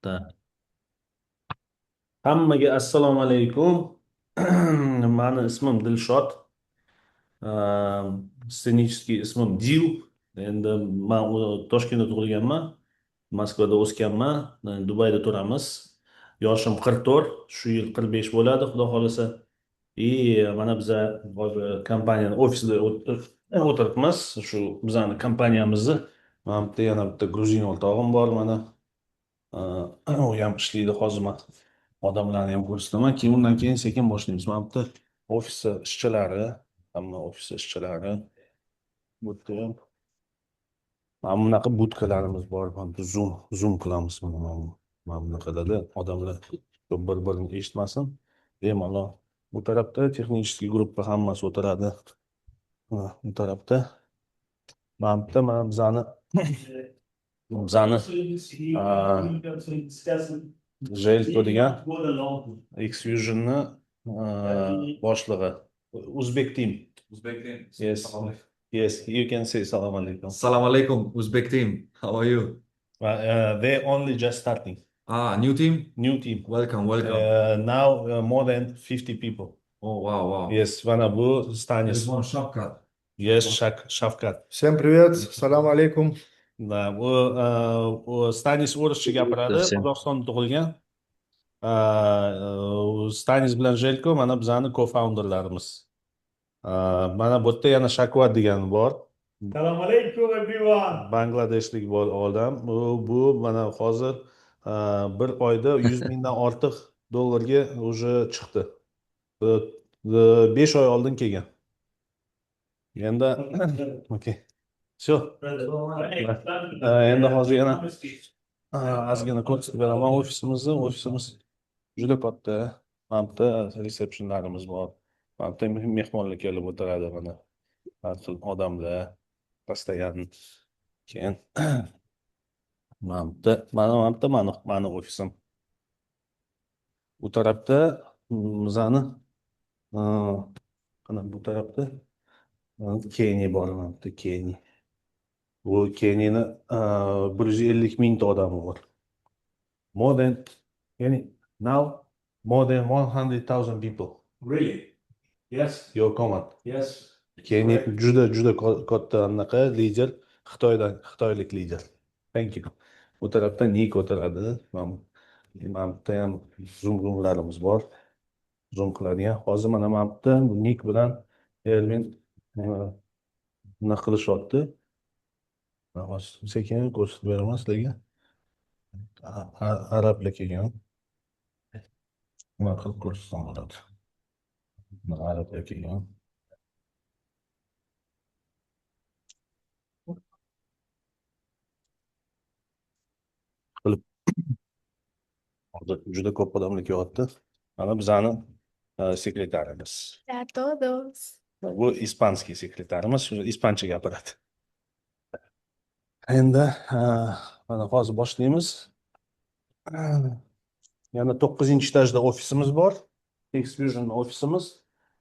Ta- Hammaga assalomu alaykum. Mani ismim Dilshod. Ssenический ismim Dil. Endi men Toshkentda tug'ilganman. Moskvada o'sganman. Dubayda turamiz. Yoshim 44, shu yil 45 bo'ladi, xudo xolasa. Mana biza hozir kompaniyani ofisida o'tiribmiz. Shu bizani kompaniyamizni. Mana bitta yana bitta gruzin o'rtog'im bor mana. U ham ishlaydi hozir. Men odamlarni ham ko'rsataman. Keyin undan keyin sekin boshlaymiz. Mana bitta ofisda ishchilari, hamma ofisda ishchilari. Bu yerda ham mana bunaqa budkalarimiz bor. Mana bu zoom qilamiz mana bunaqalarda odamlar ko'p bir-birini eshitmasin. Bemalol bu tarafda texnik gruppa hammasi o'tiradi. Bu tarafda mana bitta mana bizani Jelko degan Xfusion'ni boshlig'i. Uzbek team. Uzbek team. Yes. Yes, you can say salam alaikum. Assalamu alaikum, Uzbek team. How are you? They only just starting. New team? New team. Welcome. Now more than 50 people. Oh, wow. Yes, mana bu Stanis. There's one Shavkat. Yes, Shavkat. Всем привет, салам алейкум. Da, u Stanis o'rischa gapiradi, Qozog'istonda tug'ilgan. Stanis bilan Jelko mana bizani co-founderlarimiz. Mana bu yerda yana Shakvat degani bor. Assalamu alaikum everyone. Bangladeshlik bor odam. Bu mana hozir bir oyda 100 mingdan ortiq dollarga уже chiqdi. 5 oy oldin kelgan. Endi okey. Все. Endi hozir yana ozgina ko'rsatib beraman ofisimizni. Ofisimiz juda katta. Mana bitta resepsiyonlarimiz bor. Mana bitta mehmonlar kelib o'tiradi mana. Har xil odamlar, постоянно. Keyin mana bitta mani ofisim. Bu tarafda bizani qana bu tarafda Keniya bor, mana bitta Keniya. Bu Keniyani 150 mingta odami bor. Now more than 100,000 people. Really? Yes. Your command. Yes. Keniya juda katta anaqa lider, Xitoylik lider. Thank you. Bu tarafda Nik o'tiradi. Mana bitta ham zoomlarimiz bor. Zoom qiladigan. Hozir mana bitta Nik bilan Ervin nima qilishyapti. Hozir sekin ko'rsatib beraman sizlarga. Arablar kelgan. Nima qilib ko'rsatsam bo'ladi. Arablar kelgan. Hozir juda ko'p odamlar kelyapti. Mana bizani sekretarimiz. Hola a todos. Bu ispanskiy sekretarimiz, ispancha gapiradi. Endi mana hozir boshlaymiz. Yana 9-etajda ofisimiz bor. Xfusion ofisimiz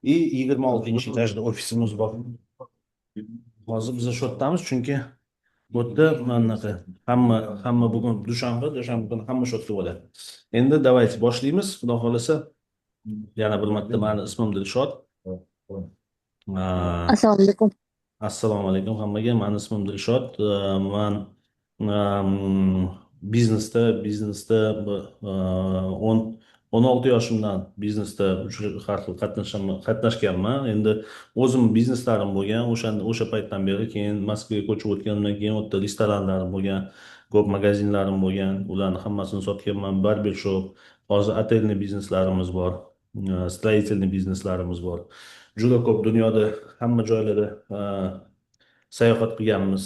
и 26-etajda ofisimiz bor. Hozir biz shu yerdamiz chunki bu yerda manaqa hamma bugun dushanba kuni hamma shu yerda bo'ladi. Endi давайте boshlaymiz. Xudo xolasa yana bir marta meni ismim Dilshod. Assalomu alaykum. Assalomu alaykum hammaga. Meni ismim Dilshod. Men biznesda 16 yoshimdan biznesda har xil qatnashganman. Endi o'zim bizneslarim bo'lgan. O'sha paytdan beri keyin Moskvaga ko'chib o'tgandan keyin o'tda restoranlarim bo'lgan, ko'p magazinlarim bo'lgan. Ularni hammasini sotganman. Barber shop, hozir otelniy bizneslarimiz bor. Строительный bizneslarimiz bor. Juda ko'p dunyoda hamma joylarda sayohat qilganmiz.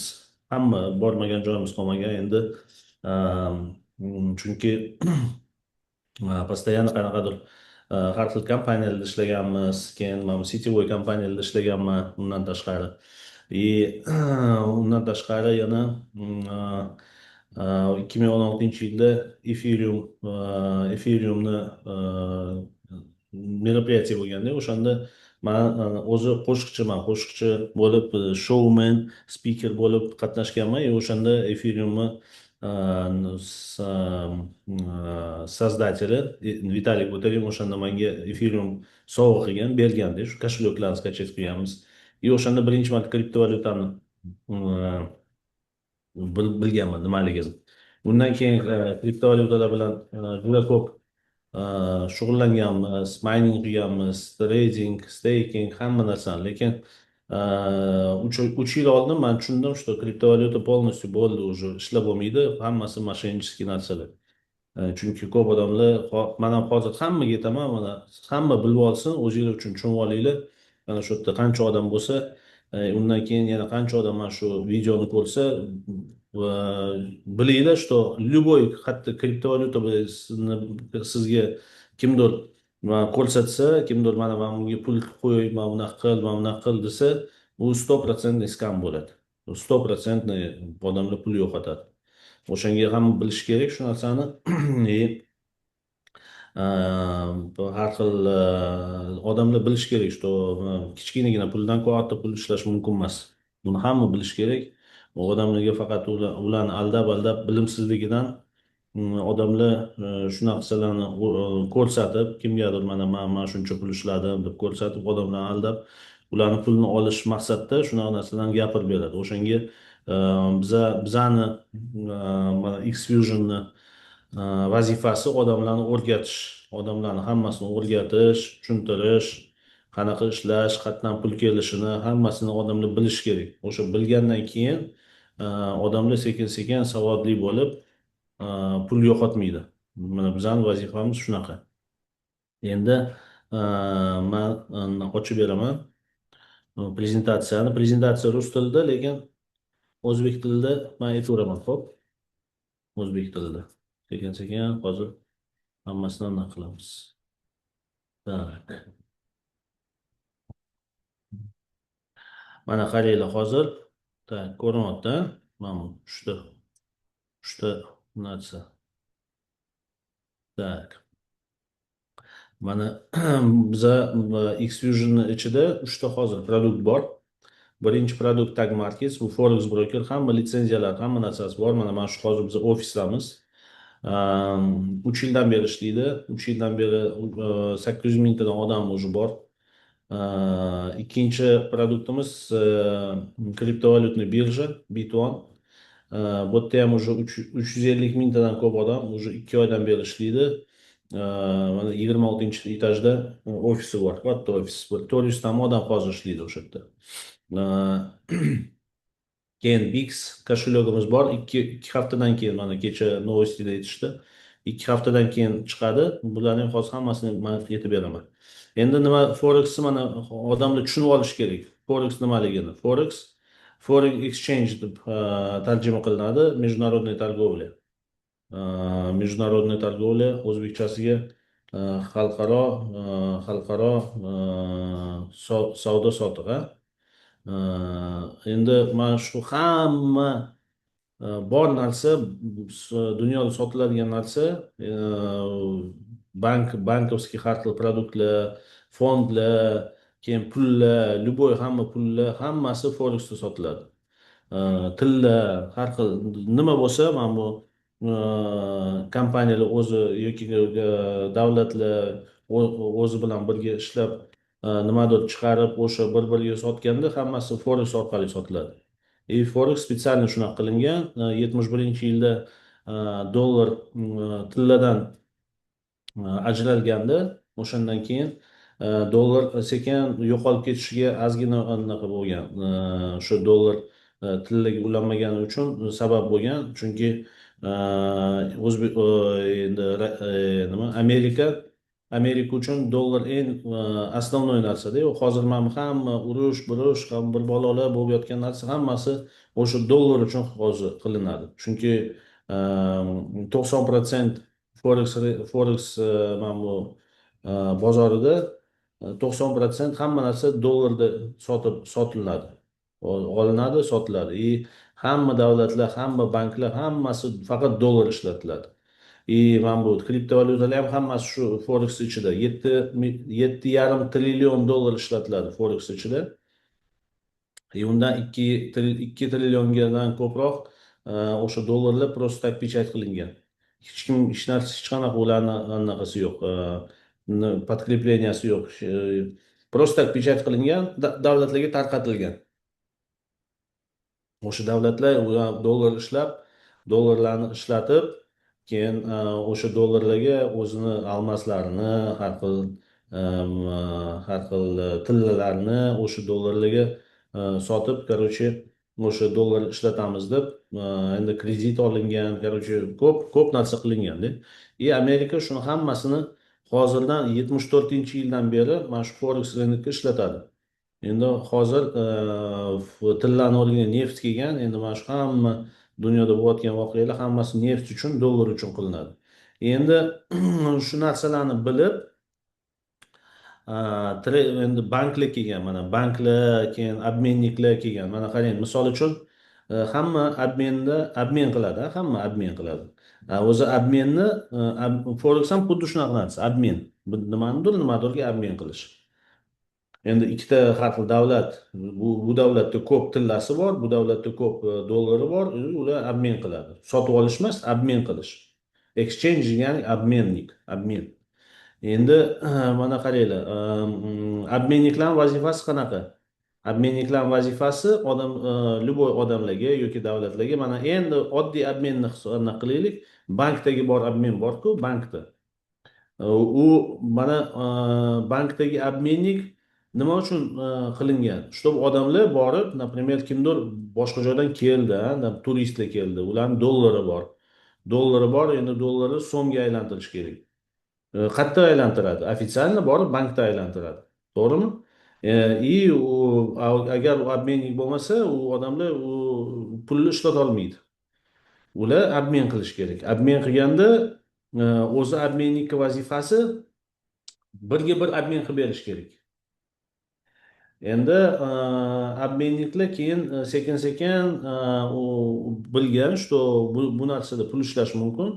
Hamma bormagan joyimiz qolmagan endi. Chunki постоянно qanaqadir har xil kompaniyalarda ishlaganmiz. Keyin men sityovoy kompaniyalarda ishlaganman undan tashqari. Undan tashqari yana 2016-yilda Ethereumni мероприятие bo'lganda, o'shanda men o'zi qo'shiqchi bo'lib, showman, speaker bo'lib qatnashganman. O'shanda Ethereumni sozdатели Vitalik Buterin o'shanda menga Ethereum sovg'a qilgan, berganda shu kошелёklarni skачать qilganmiz. И o'shanda birinchi marta kriptovalyutani bilganman nimaligini. Bundan keyin kriptovalyutalar bilan juda ko'p shug'ullanganmiz, mining qilganmiz, trading, staking, hamma narsani. Lekin 3 yil oldin men tushundim, что kriptovalyuta полностью bo'ldi, уже ishlab bo'lmaydi, hammasi mошеннический narsalar. Chunki ko'p odamlar men ham hozir hammaga aytaman, mana hamma bilib olsin, o'zinglar uchun tushunib olinglar. Mana shu yerda qancha odam bo'lsa, undan keyin yana qancha odam mana shu videoni ko'rsa, bilinglar, что любой hatto kriptovalyuta sizga kimdir ko'rsatsa, kimdir mana bunga pul qo'y, mana bunaqa qil desa, u 100% skam bo'ladi. 100% odamlar pul yo'qotadi. O'shanga ham bilish kerak shu narsani. Har xil odamlar bilish kerak, что kichkinagina puldan katta pul ishlash mumkin emas. Buni hamma bilish kerak. Odamlarga faqat ularni aldab bilimsizligidan odamlar shunaqa narsalarni ko'rsatib, kimgadir mana men shuncha pul ishladim deb ko'rsatib, odamlarni aldab, ularni pulini olish maqsadida shunaqa narsalarni gapirib beradi. O'shanga bizani mana Xfusion'ni vazifasi odamlarni o'rgatish, odamlarni hammasini o'rgatish, tushuntirish, qanaqa ishlash, qayerdan pul kelishini hammasini odamlar bilish kerak. O'sha bilgandan keyin odamlar sekin-sekin savodli bo'lib pul yo'qotmaydi. Mana bizning vazifamiz shunaqa. Endi men ochib beraman prezentatsiyani. Prezentatsiya rus tilida, lekin o'zbek tilida men aytaveraman, xo'p? O'zbek tilida. Sekin-sekin hozir hammasini aniq qilamiz. Tak. Mana qaranglar hozir. Tak, ko'rinyapti. Mana uchta narsa. Tak. Mana biza Xfusion ichida 3 ta hozir produkt bor. Birinchi produkt Tag Markets, bu forex broker, hamma litsenziyalar, hamma narsasi bor. Mana shu hozir biz ofisdamiz. 3 yildan beri ishlaydi. 3 yildan beri 800 mingtadan odam o'zi bor. Ikkinchi produktimiz kriptovalyutni birja Bitwan. Bu yerda ham уже 350 mingtadan ko'p odam уже 2 oydan beri ishlaydi. Mana 26-etajda ofisi bor, katta ofis. 400 ta odam hozir ishlaydi o'sha yerda. Keyin Bix kошелёгimiz bor. 2 haftadan keyin mana kecha novostida aytishdi. 2 haftadan keyin chiqadi. Bularning hozir hammasini men aytib beraman. Endi nima forex mana odamlar tushunib olish kerak. Forex nimaligini. Foreign exchange deb tarjima qilinadi, международная торговля. Международная торговля o'zbekchasiga xalqaro savdo sotiq. Endi mana shu hamma bor narsa, dunyoda sotiladigan narsa, bankovskiy har xil produktlar, fondlar, keyin pullar, любой hamma pullar, hammasi forexda sotiladi. Tillar, har xil nima bo'lsa, mana bu kompaniyalar o'zi yoki davlatlar o'zi bilan birga ishlab nimadir chiqarib, o'sha bir-biriga sotganda hammasi forex orqali sotiladi. Forex spetsialniy shunaqa qilingan. 71-yilda dollar tilladan ajralganda, o'shandan keyin dollar sekin yo'qolib ketishiga ozgina anaqa bo'lgan. Shu dollar tillaga ulanmagani uchun sabab bo'lgan. Chunki o'zbek endi nima Amerika uchun dollar eng asosiy narsa-da. Hozir mana hamma urush, ham bir balolar bo'lib yotgan narsa hammasi o'sha dollar uchun hozir qilinadi. Chunki 90% forex mana bu bozorida 90% hamma narsa dollarda sotiladi. Olinadi, sotiladi. Hamma davlatlar, hamma banklar, hammasi faqat dollar ishlatiladi. Mana bu kriptovalyutalar ham hammasi shu forex ichida 7,5 trillion dollar ishlatiladi forex ichida. Undan 2 trilliongadan ko'proq o'sha dollarlar просто так pechat qilingan. Hech kim hech qanaqa ularni anaqasi yo'q, подкрепленияsi yo'q. Просто так pechat qilingan, davlatlarga tarqatilgan. O'sha davlatlar ular dollarlarni ishlatib, keyin o'sha dollarlarga o'zini almaslarini, har xil tillalarni o'sha dollarlarga sotib, короче, o'sha dollar ishlatamiz deb endi kredit olingan, короче, ko'p narsa qilinganda. Amerika shuni hammasini hozirdan 74-yildan beri mana shu forex rynokda ishlatadi. Endi hozir tillani o'rniga neft kelgan, endi mana shu hamma dunyoda bo'layotgan voqealar hammasi neft uchun, dollar uchun qilinadi. Endi shu narsalarni bilib, endi banklar kelgan, mana banklar, keyin obmenniklar kelgan. Mana qarang, misol uchun hamma obmen qiladi, hamma obmen qiladi. O'zi obmenni forex ham xuddi shunaqa narsa, obmen. Nimadirga obmen qilish. Endi ikkita har xil davlat, bu davlatda ko'p tillasi bor, bu davlatda ko'p dollari bor, ular obmen qiladi. Sotib olish emas, obmen qilish. Exchange ya'ni obmen. Endi mana qaranglar, obmenniklar vazifasi qanaqa? Obmenniklar vazifasi любой odamlarga yoki davlatlarga, mana endi oddiy obmenni hisobini qilaylik. Bankdagi bor obmen bor-ku, bankda. U mana bankdagi obmennik nima uchun qilingan? Чтобы odamlar borib, например, kimdir boshqa joydan keldi, turistlar keldi, ularning dollari bor. Endi dollarni so'mga aylantirish kerak. Qayerda aylantiradi? Ofitsialni borib bankda aylantiradi. To'g'rimi? Agar u obmennik bo'lmasa, u odamlar pulni ishlata olmaydi. Ular obmen qilish kerak. Obmen qilganda o'zi obmennikka vazifasi birga bir obmen qilib berish kerak. Endi obmenniklar keyin sekin-sekin u bilgan, что bu narsada pul ishlash mumkin.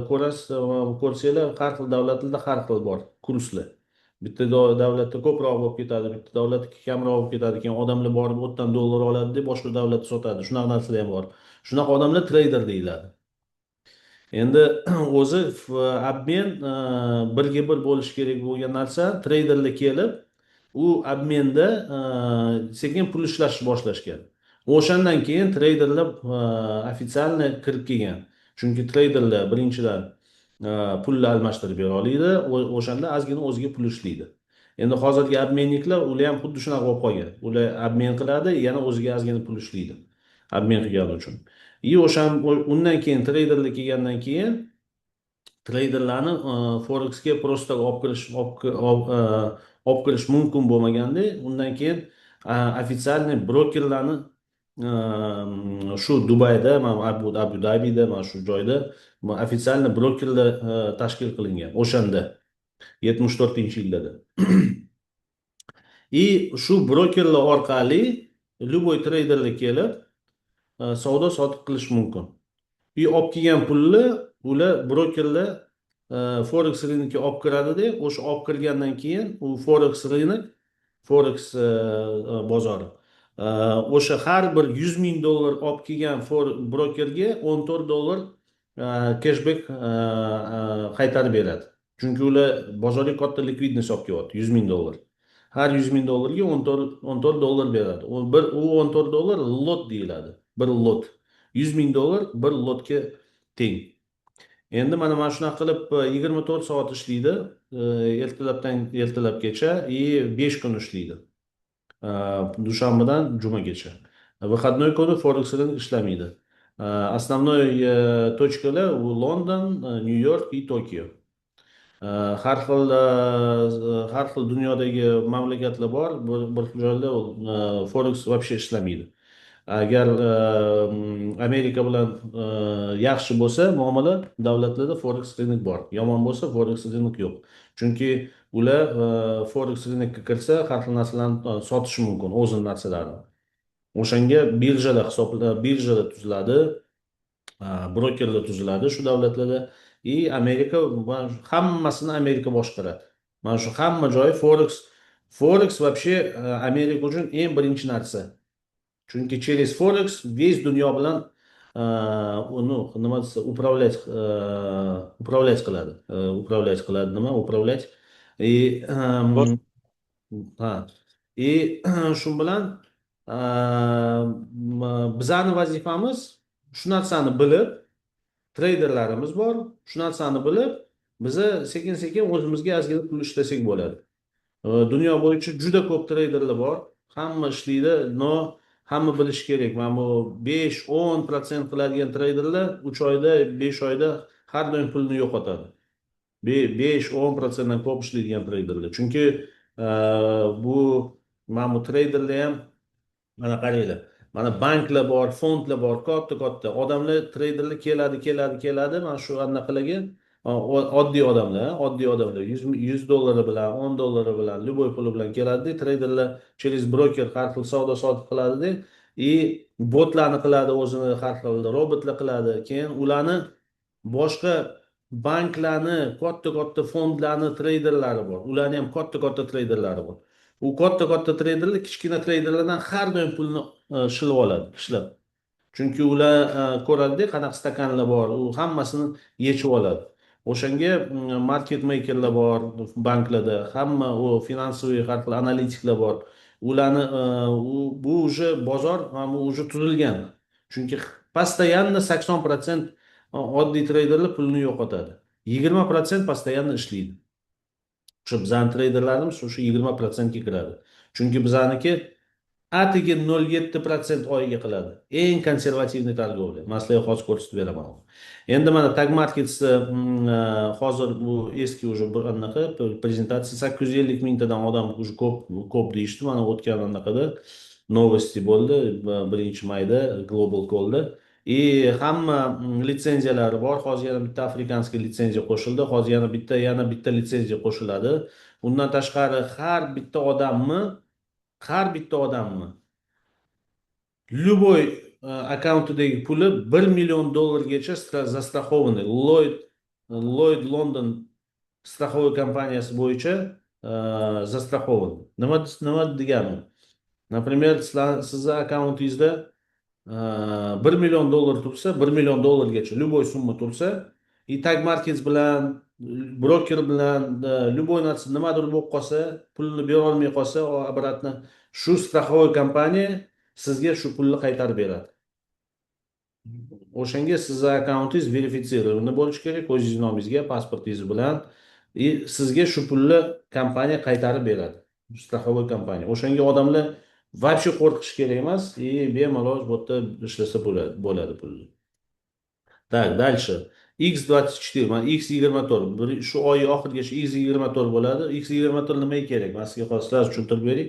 Ko'rsanglar, har xil davlatlarda har xil bor kurslar. Bitta davlatda ko'proq bo'lib ketadi, bitta davlatda kamroq bo'lib ketadi. Keyin odamlar borib o'tdan dollar oladi deb boshqa davlatga sotadi. Shunaqa narsalar ham bor. Shunaqa odamlar trader deyiladi. Endi o'zi obmen birga bir bo'lish kerak bo'lgan narsa, treyderlar kelib, u obmenda sekin pul ishlashni boshlashgan. O'shandan keyin treyderlar ofitsialni kirib kelgan. Chunki treyderlar birinchidan pulni almashtirib bera oladi, o'shanda ozgina o'ziga pul ishlaydi. Endi hozirgi obmenniklar ular ham xuddi shunaqa bo'lib qolgan. Ular obmen qiladi, yana o'ziga ozgina pul ishlaydi. Obmen qilgani uchun. Undan keyin treyderlar kelgandan keyin treyderlarni forexga просто olib kirish mumkin bo'lmaganda, undan keyin ofitsialniy brokerlarni shu Dubayda, Abu Dabida, mana shu joyda ofitsialniy brokerlar tashkil qilingan o'shanda 74-yillarda. Shu brokerlar orqali любой treyderlar kelib savdo sotiq qilish mumkin. Olib kelgan pulni ular brokerlar forex rynokka olib kiradi-da, o'sha olib kirgandan keyin u forex rynok, forex bozori. O'sha har bir 100 ming dollar olib kelgan brokerga 14 dollar cashback qaytarib beradi. Chunki ular bozorga katta likvidnost olib kelyapti, 100 ming dollar. Har 100 ming dollarga 14 dollar beradi. U 14 dollar lot deyiladi. Bir lot. 100 ming dollar bir lotga teng. Endi mana shunaqa qilib 24 soat ishlaydi, ertalabgacha, 5 kun ishlaydi. Dushanbadan jumagacha. Выходной kuni forex rynek ishlamaydi. Основной точкалар u London, New York va Tokio. Har xil dunyodagi mamlakatlar bor, bir joyda forex вообще ishlamaydi. Agar Amerika bilan yaxshi bo'lsa muomala, davlatlarda forex rynok bor. Yomon bo'lsa forex rynok yo'q. Chunki ular forex rynokka kirsa har xil narsalarni sotishi mumkin, o'zining narsalarini. O'shanga birjalar tuziladi, brokerlar tuziladi shu davlatlarda. Amerika hammasini Amerika boshqaradi. Mana shu hamma joyi forex вообще Amerika uchun eng birinchi narsa. Chunki через Forex весь dunyo bilan uni nima desa управлять qiladi. Управлять qiladi nima? Управлять. И ha. И shu bilan bizani vazifamiz shu narsani bilib, treyderlarimiz bor. Shu narsani bilib, biza sekin-sekin o'zimizga ozgina pul ishlasak bo'ladi. Dunyo bo'yicha juda ko'p treyderlar bor. Hamma ishlaydi, no hamma bilish kerak. Mana bu 5-10% qiladigan treyderlar 3 oyda, 5 oyda har doim pulni yo'qotadi. 5-10% dan ko'p ishlaydigan treyderlar. Chunki bu mana bu treyderlar ham mana qaranglar. Mana banklar bor, fondlar bor, katta odamlar, treyderlar keladi. Mana shu anaqalarga oddiy odamlar 100 dollari bilan, 10 dollari bilan, любой puli bilan keladi. Treyderlar через broker har xil savdo sotiq qiladi и botlarni qiladi, o'zini har xil robotlar qiladi. Keyin ularni boshqa banklarni, katta fondlarni treyderlari bor. Ularning ham katta treyderlari bor. U katta treyderlar kichkina treyderlardan har doim pulni shilib oladi, ishlab. Chunki ular ko'radi qanaqa stakanlar bor, u hammasini yechib oladi. O'shanga market makerlar bor banklarda, hamma u finansiy har xil analitiklar bor. Ularni bu уже bozor bu уже tuzilgan. Chunki постоянно 80% oddiy treyderlar pulni yo'qotadi. 20% постоянно ishlaydi. O'sha bizning treyderlarimiz o'sha 20% ga kiradi. Chunki bizaniki atigi 0,7% oyiga qiladi. Eng konservativniy торговля. Maslahat hozir ko'rsatib beraman. Endi mana Tag Marketsda hozir bu eski уже bir anaqa prezentatsiya 850 mingtadan odam уже ko'p deyishdi. Mana o'tgan anaqada novosti bo'ldi 1-mayda Global Call'da. И hamma litsenziyalari bor. Hozir yana bitta afrikanskiy litsenziya qo'shildi. Hozir yana bitta litsenziya qo'shiladi. Undan tashqari har bitta odamni любой akkauntidagi puli 1 million dollargacha застрахованный. Lloyd London страховой kompaniyasi bo'yicha застрахован. Nima degani? Например, sizni akkauntingizda 1 million dollar tursa, 1 million dollargacha любой summa tursa, и Tag Markets bilan, broker bilan любой narsa nimadir bo'lib qolsa, pulni bera olmay qolsa, обратно shu страховой kompaniya sizga shu pulni qaytarib beradi. O'shanga sizni akkauntingiz verifitsированы bo'lishi kerak, o'zingiz nomingizga, pasportingiz bilan, и sizga shu pulni kompaniya qaytarib beradi. Страховой kompaniya. O'shanga odamlar вообще qo'rqish kerak emas, и bemalol bu yerda ishlasa bo'ladi pulni. Так, дальше. X24, mana X24, shu oy oxirigacha X24 bo'ladi. X24 nimaga kerak? Men sizga hozir tushuntirib beray.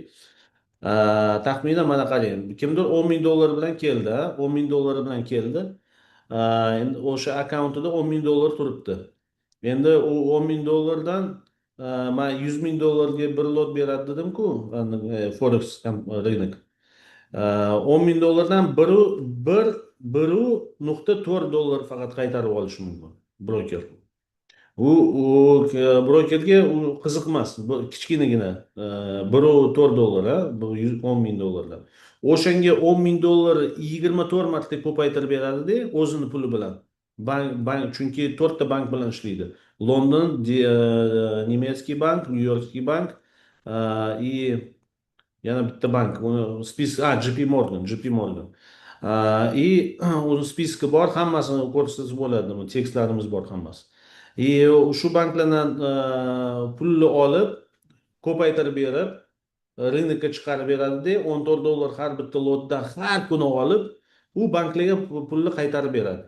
Taxminan mana qarang, kimdir 10 ming dollar bilan keldi, 10 ming dollar bilan keldi. Endi o'sha akkauntida 10 ming dollar turibdi. Endi u 10 ming dollardan men 100 ming dollarga bir lot beradi dedim-ku, Forex rынок. 10 ming dollardan 1.4 dollar faqat qaytarib olishi mumkin broker. U brokerga u qiziq emas, kichkinagina 1.4 dollar, bu 10 ming dollardan. O'shanga 10 ming dollar 24 marta ko'paytirib beradi-da, o'zini puli bilan. Bank chunki 4 ta bank bilan ishlaydi. London, Nemetskiy bank, New Yorkskiy bank и yana bitta bank, uni spisk, JP Morgan. И o'zi spiski bor, hammasini ko'rsangiz bo'ladi, tekstlarimiz bor hammasi. И shu banklardan pulni olib, ko'paytirib berib, rынокка chiqarib beradi-da, 14 dollar har bitta lotdan har kuni olib, u banklarga pulni qaytarib beradi.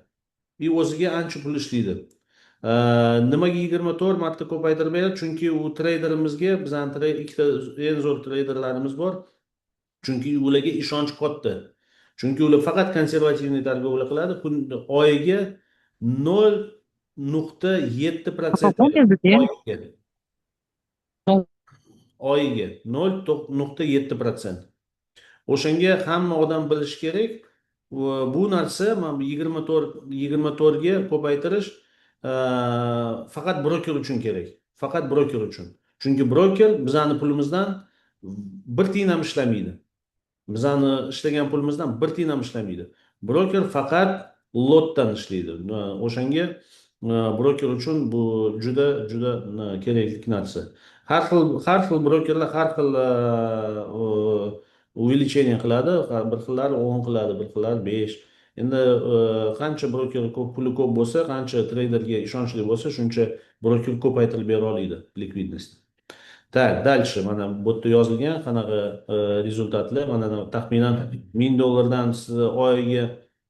И o'ziga ancha pul ishlaydi. Nimaga 24 marta ko'paytirib beradi? Chunki u treyderimizga, bizning ikkita eng zo'r treyderlarimiz bor. Chunki ularga ishonch katta. Chunki ular faqat konservativniy торговля qiladi, oyiga 0.7% oyiga 0.7%. O'shanga hamma odam bilishi kerak. Bu narsa mana 24 ga ko'paytirish faqat broker uchun kerak. Faqat broker uchun. Chunki broker bizning pulimizdan bir tiyin ham ishlamaydi. bizani ishlagan pulimizdan bir tiyin ham ishlamaydi. Broker faqat lotdan ishlaydi. O'shanga broker uchun bu juda juda kerakli narsa. Har xil brokerlar har xil увеличение qiladi. Bir xillari 10 qiladi, bir xillari 5. Endi qancha broker ko'p puli ko'p bo'lsa, qancha treyderga ishonchli bo'lsa, shuncha broker ko'paytirib bera oladi likvidnost. Так, дальше mana bu yerda yozilgan qanaqa rezultatlar. Mana taxminan $1000 siz oyiga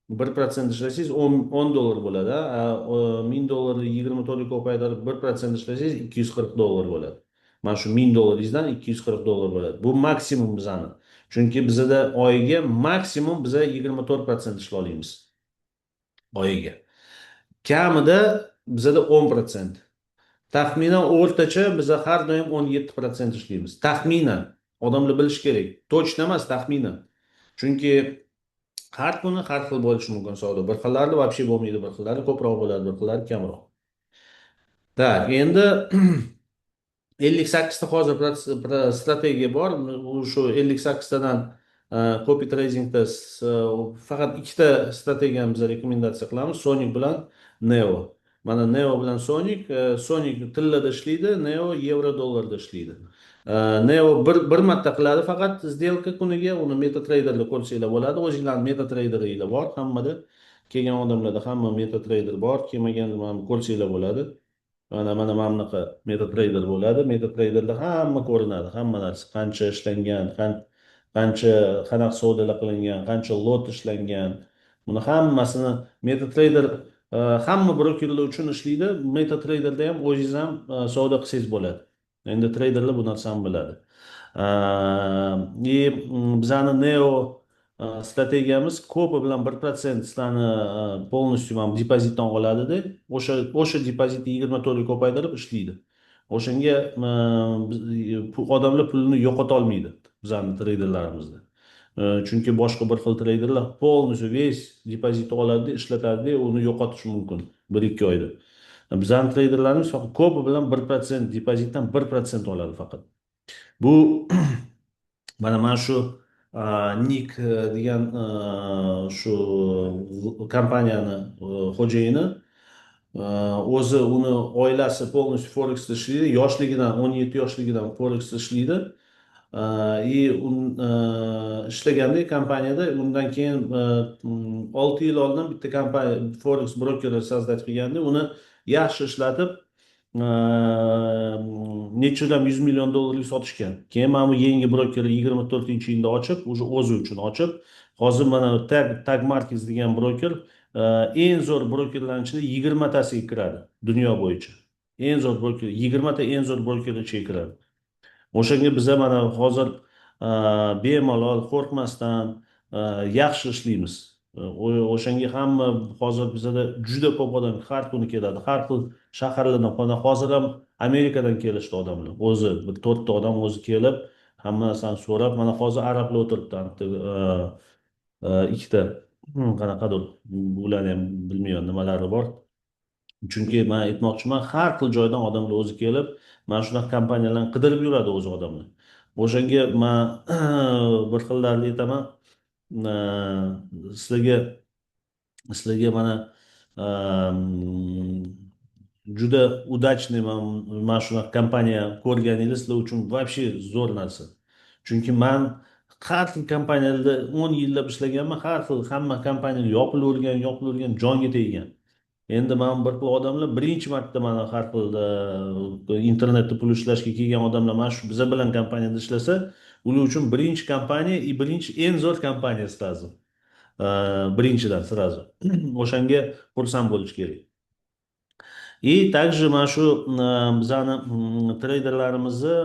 1% ishlasangiz $10 bo'ladi. $1000 24 ko'paytirib 1% ishlasangiz $240 bo'ladi. Mana shu $1000 $240 bo'ladi. Bu maksimum bizani. Chunki bizda oyiga maksimum biza 24% ishla olamiz. Oyiga. Kamida bizda 10%. Taxminan o'rtacha biz har doim 17% ishlaymiz. Taxminan. Odamlar bilish kerak. Точно emas, taxminan. Chunki har kuni har xil bo'lishi mumkin savdo. Bir xillari вообще bo'lmaydi, bir xillari ko'proq bo'ladi, bir xillari kamroq. Так, endi 58 ta hozir strategiya bor. Shu 58 tadan copy tradingda faqat ikkita strategiyani biz rekomendatsiya qilamiz, Sonic bilan Neo. Mana Neo bilan Sonic, Sonic tillada ishlaydi, Neo yevro dollarda ishlaydi. Neo bir marta qiladi faqat сделка kuniga, uni MetaTrader'da ko'rsanglar bo'ladi. O'zingizlarning MetaTrader'inglar bor, hammada kelgan odamlarda hamma MetaTrader bor, kelmagan ko'rsanglar bo'ladi. Mana bunaqa MetaTrader bo'ladi. MetaTrader'da hamma ko'rinadi, hamma narsa, qancha ishlangan, qanaqa savdolar qilingan, qancha lot ishlangan. Buni hammasini MetaTrader hamma brokerlar uchun ishlaydi. MetaTrader'da ham o'zingiz ham savdo qilsangiz bo'ladi. Endi treyderlar bu narsani biladi. Bizani Neo strategiyamiz ko'pi bilan 1% sizlarni полностью ham depozitdan oladi-da. O'sha depozitni 24 ga ko'paytirib ishlaydi. O'shanga odamlar pulini yo'qota olmaydi bizani treyderlarimizda. Chunki boshqa bir xil treyderlar полностью весь depozitni oladi, ishlatadi, uni yo'qotish mumkin 1-2 oyda. Bizning treyderlarimiz faqat ko'pi bilan 1% depozitdan 1% oladi faqat. Bu mana shu Nick degan shu kompaniyani xo'jayini o'zi uni oilasi полностью Forex'da ishlaydi. Yoshligidan 17 yoshligidan Forex'da ishlaydi. Ishlaganda kompaniyada undan keyin 6 yil oldin bitta kompaniya Forex brokeri sozdать qilganda uni yaxshi ishlatib nechadan $100 million sotishgan. Keyin mana bu yangi brokeri 24-yilda ochib, o'zi uchun ochib, hozir mana Tag Markets degan broker eng zo'r brokerlarning ichida 20 tasiga kiradi dunyo bo'yicha. Eng zo'r broker 20 ta eng zo'r brokerlar ichiga kiradi. O'shanga biza mana hozir bemalol qo'rqmasdan yaxshi ishlaymiz. O'shanga hamma hozir bizda juda ko'p odam har kuni keladi. Har xil shaharlardan, hozir ham Amerikadan kelishdi odamlar. O'zi bir 4 ta odam o'zi kelib, hamma narsani so'rab, mana hozir arablar o'tiribdi. Ikkita qanaqadir ularni ham bilmayman nimalari bor. Chunki men aytmoqchiman, har xil joydan odamlar o'zi kelib, mana shunaqa kompaniyalarni qidirib yuradi o'zi odamlar. O'shanga men bir xillarni aytaman, sizlarga mana juda удачный mana shunaqa kompaniya ko'rganingiz sizlar uchun вообще zo'r narsa. Chunki men har xil kompaniyalarda 10 yillab ishlaganman, har xil hamma kompaniyalar yopilavergan, jonga teggan. Endi men bir xil odamlar birinchi marta mana har xil internetda pul ishlashga kelgan odamlar mana shu biz bilan kompaniyada ishlasa, ular uchun birinchi kompaniya и birinchi eng zo'r kompaniya sразу. Birinchidan sразу. O'shanga xursand bo'lish kerak. И также mana shu bizani treyderlarimizni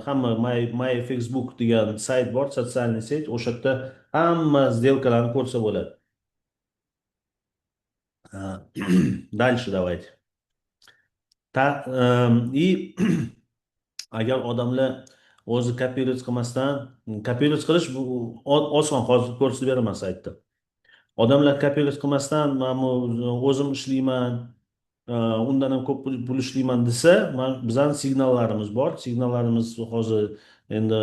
hamma MyFXbook degan sayt bor, sotsialniy sayt, o'sha yerda hamma сделкаlarni ko'rsa bo'ladi. Дальше давайте. И agar odamlar o'zi kopировать qilmasdan, kopировать qilish bu oson, hozir ko'rsatib beraman saytda. Odamlar kopировать qilmasdan, men o'zim ishlayman, undan ham ko'p pul ishlayman desa, bizani signallarimiz bor. Signallarimiz hozir endi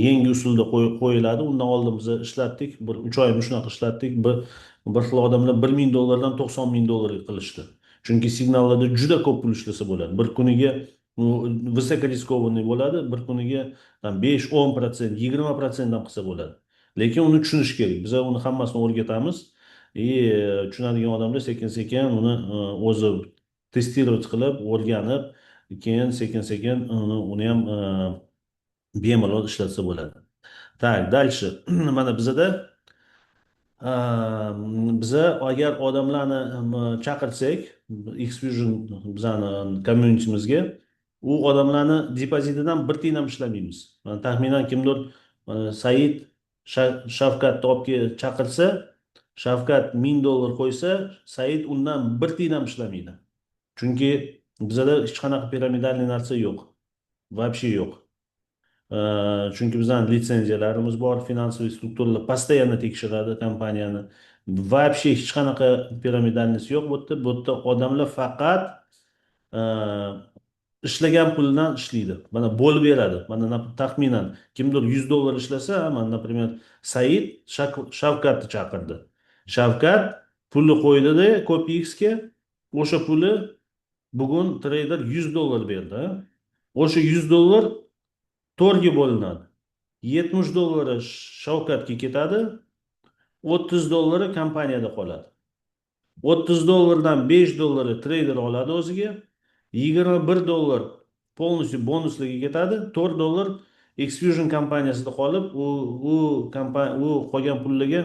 yangi usulda qo'yiladi. Undan oldin biz ishlatdik, bir 3 oy shunaqa ishlatdik. Bir xil odamlar 1 ming dollardan 90 ming dollarga qilishdi. Chunki signallarda juda ko'p pul ishlasa bo'ladi. Bir kuniga высокорискованный bo'ladi, bir kuniga 5-10%, 20% ham qilsa bo'ladi. Lekin uni tushunish kerak. Biz uni hammasini o'rgatamiz. Tushunadigan odamlar sekin-sekin uni o'zi testировать qilib, o'rganib, keyin sekin-sekin uni ham bemalol ishlatsa bo'ladi. Так, дальше. Mana bizada biza agar odamlarni chaqirsak, Xfusion bizani community'mizga, u odamlarni depozitidan bir tiyin ham ishlamaymiz. Taxminan kimdir Said Shavkatni olib chaqirsa, Shavkat $1000 qo'ysa, Said undan bir tiyin ham ishlamaydi. Chunki bizada hech qanaqa piramidalniy narsa yo'q. Вообще yo'q. Chunki bizning litsenziyalarimiz bor, finansiy strukturlar постоянно tekshiradi kompaniyani. Вообще hech qanaqa piramidalnisi yo'q. Bu yerda odamlar faqat ishlagan puldan ishlaydi. Mana bo'lib beradi. Mana taxminan kimdir $100 ishlasa, mana например, Said Shavkatni chaqirdi. Shavkat pulni qo'ydida CopyX-ga, o'sha puli bugun trader $100 berdi. O'sha $100 to'rtga bo'linadi. $70 Shavkatga ketadi, $30 kompaniyada qoladi. $30dan $5 trader oladi o'ziga, $21 полностью bonuslarga ketadi, $4 Xfusion kompaniyasida qolib, u qolgan pullarga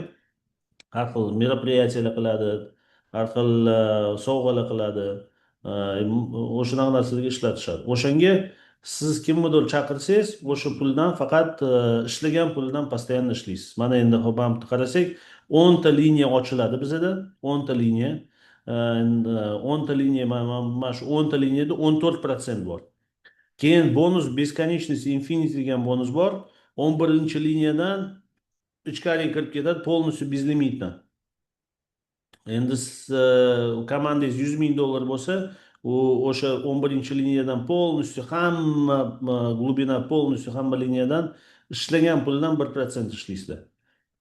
har xil мероприятиялар qiladi, har xil sovg'alar qiladi, o'shanaqa narsalarga ishlatishadi. O'shanga siz kimnidir chaqirsangiz, o'sha puldan faqat ishlagan puldan постоянно ishlaysiz. Mana endi ham qarasak, 10 ta liniya ochiladi bizada, 10 ta liniya. 10 ta liniya, mana shu 10 ta liniyada 14% bor. Keyin bonus бесконечность infinity degan bonus bor. 11-liniyadan ichkariga kirib ketadi, полностью безлимитно. Endi komandangiz $100 ming bo'lsa, o'sha 11-liniyadan полностью hamma glubina, полностью hamma liniyadan ishlagan puldan 1% ishlaysizlar.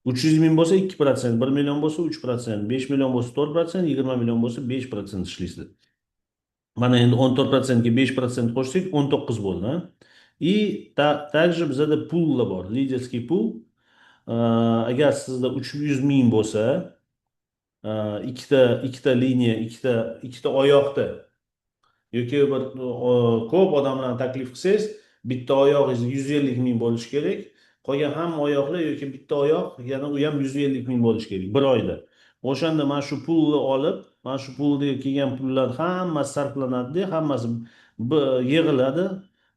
300 ming bo'lsa 2%, 1 million bo'lsa 3%, 5 million bo'lsa 4%, 20 million bo'lsa 5% ishlaysizlar. Mana endi 14% ga 5% qo'shsak 19 bo'ldi. И также bizada pullar bor, liderskiy pul. Agar sizda 300 ming bo'lsa, ikkita liniya, ikkita oyoqda yoki bir ko'p odamlarni taklif qilsangiz, bitta oyog'ingiz 150 ming bo'lishi kerak. Qolgan hamma oyoqlar yoki bitta oyoq, yana u ham 150 ming bo'lishi kerak bir oyda. O'shanda mana shu pulni olib, mana shu pulga kelgan pullar hammasi sarflanadi, hammasi yig'iladi.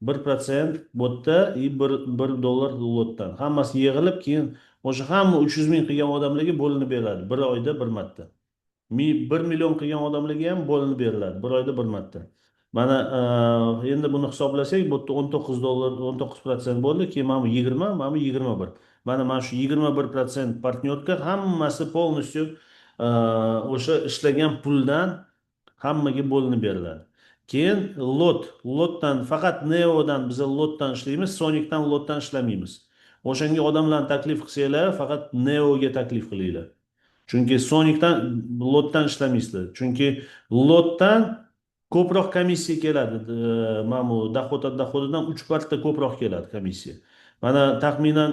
1% botda и $1 lotdan. Hammasi yig'ilib, keyin o'sha hamma 300 ming qilgan odamlarga bo'linib beriladi bir oyda bir marta. 1 million qilgan odamlarga ham bo'linib beriladi bir oyda bir marta. Mana endi buni hisoblasak, bu yerda $19, 19% bo'ldi, keyin mana 20, mana 21. Mana shu 21% partnyorga hammasi полностью o'sha ishlagan puldan hammaga bo'linib beriladi. Keyin lotdan faqat Neodan biz lotdan ishlaymiz, Sonicdan lotdan ishlamaymiz. O'shanga odamlarni taklif qilsanglar, faqat Neoga taklif qilinglar. Chunki Sonicdan lotdan ishlamaysizlar. Chunki lotdan ko'proq komissiya keladi. Mana bu dohodidan 3 marta ko'proq keladi komissiya. Mana taxminan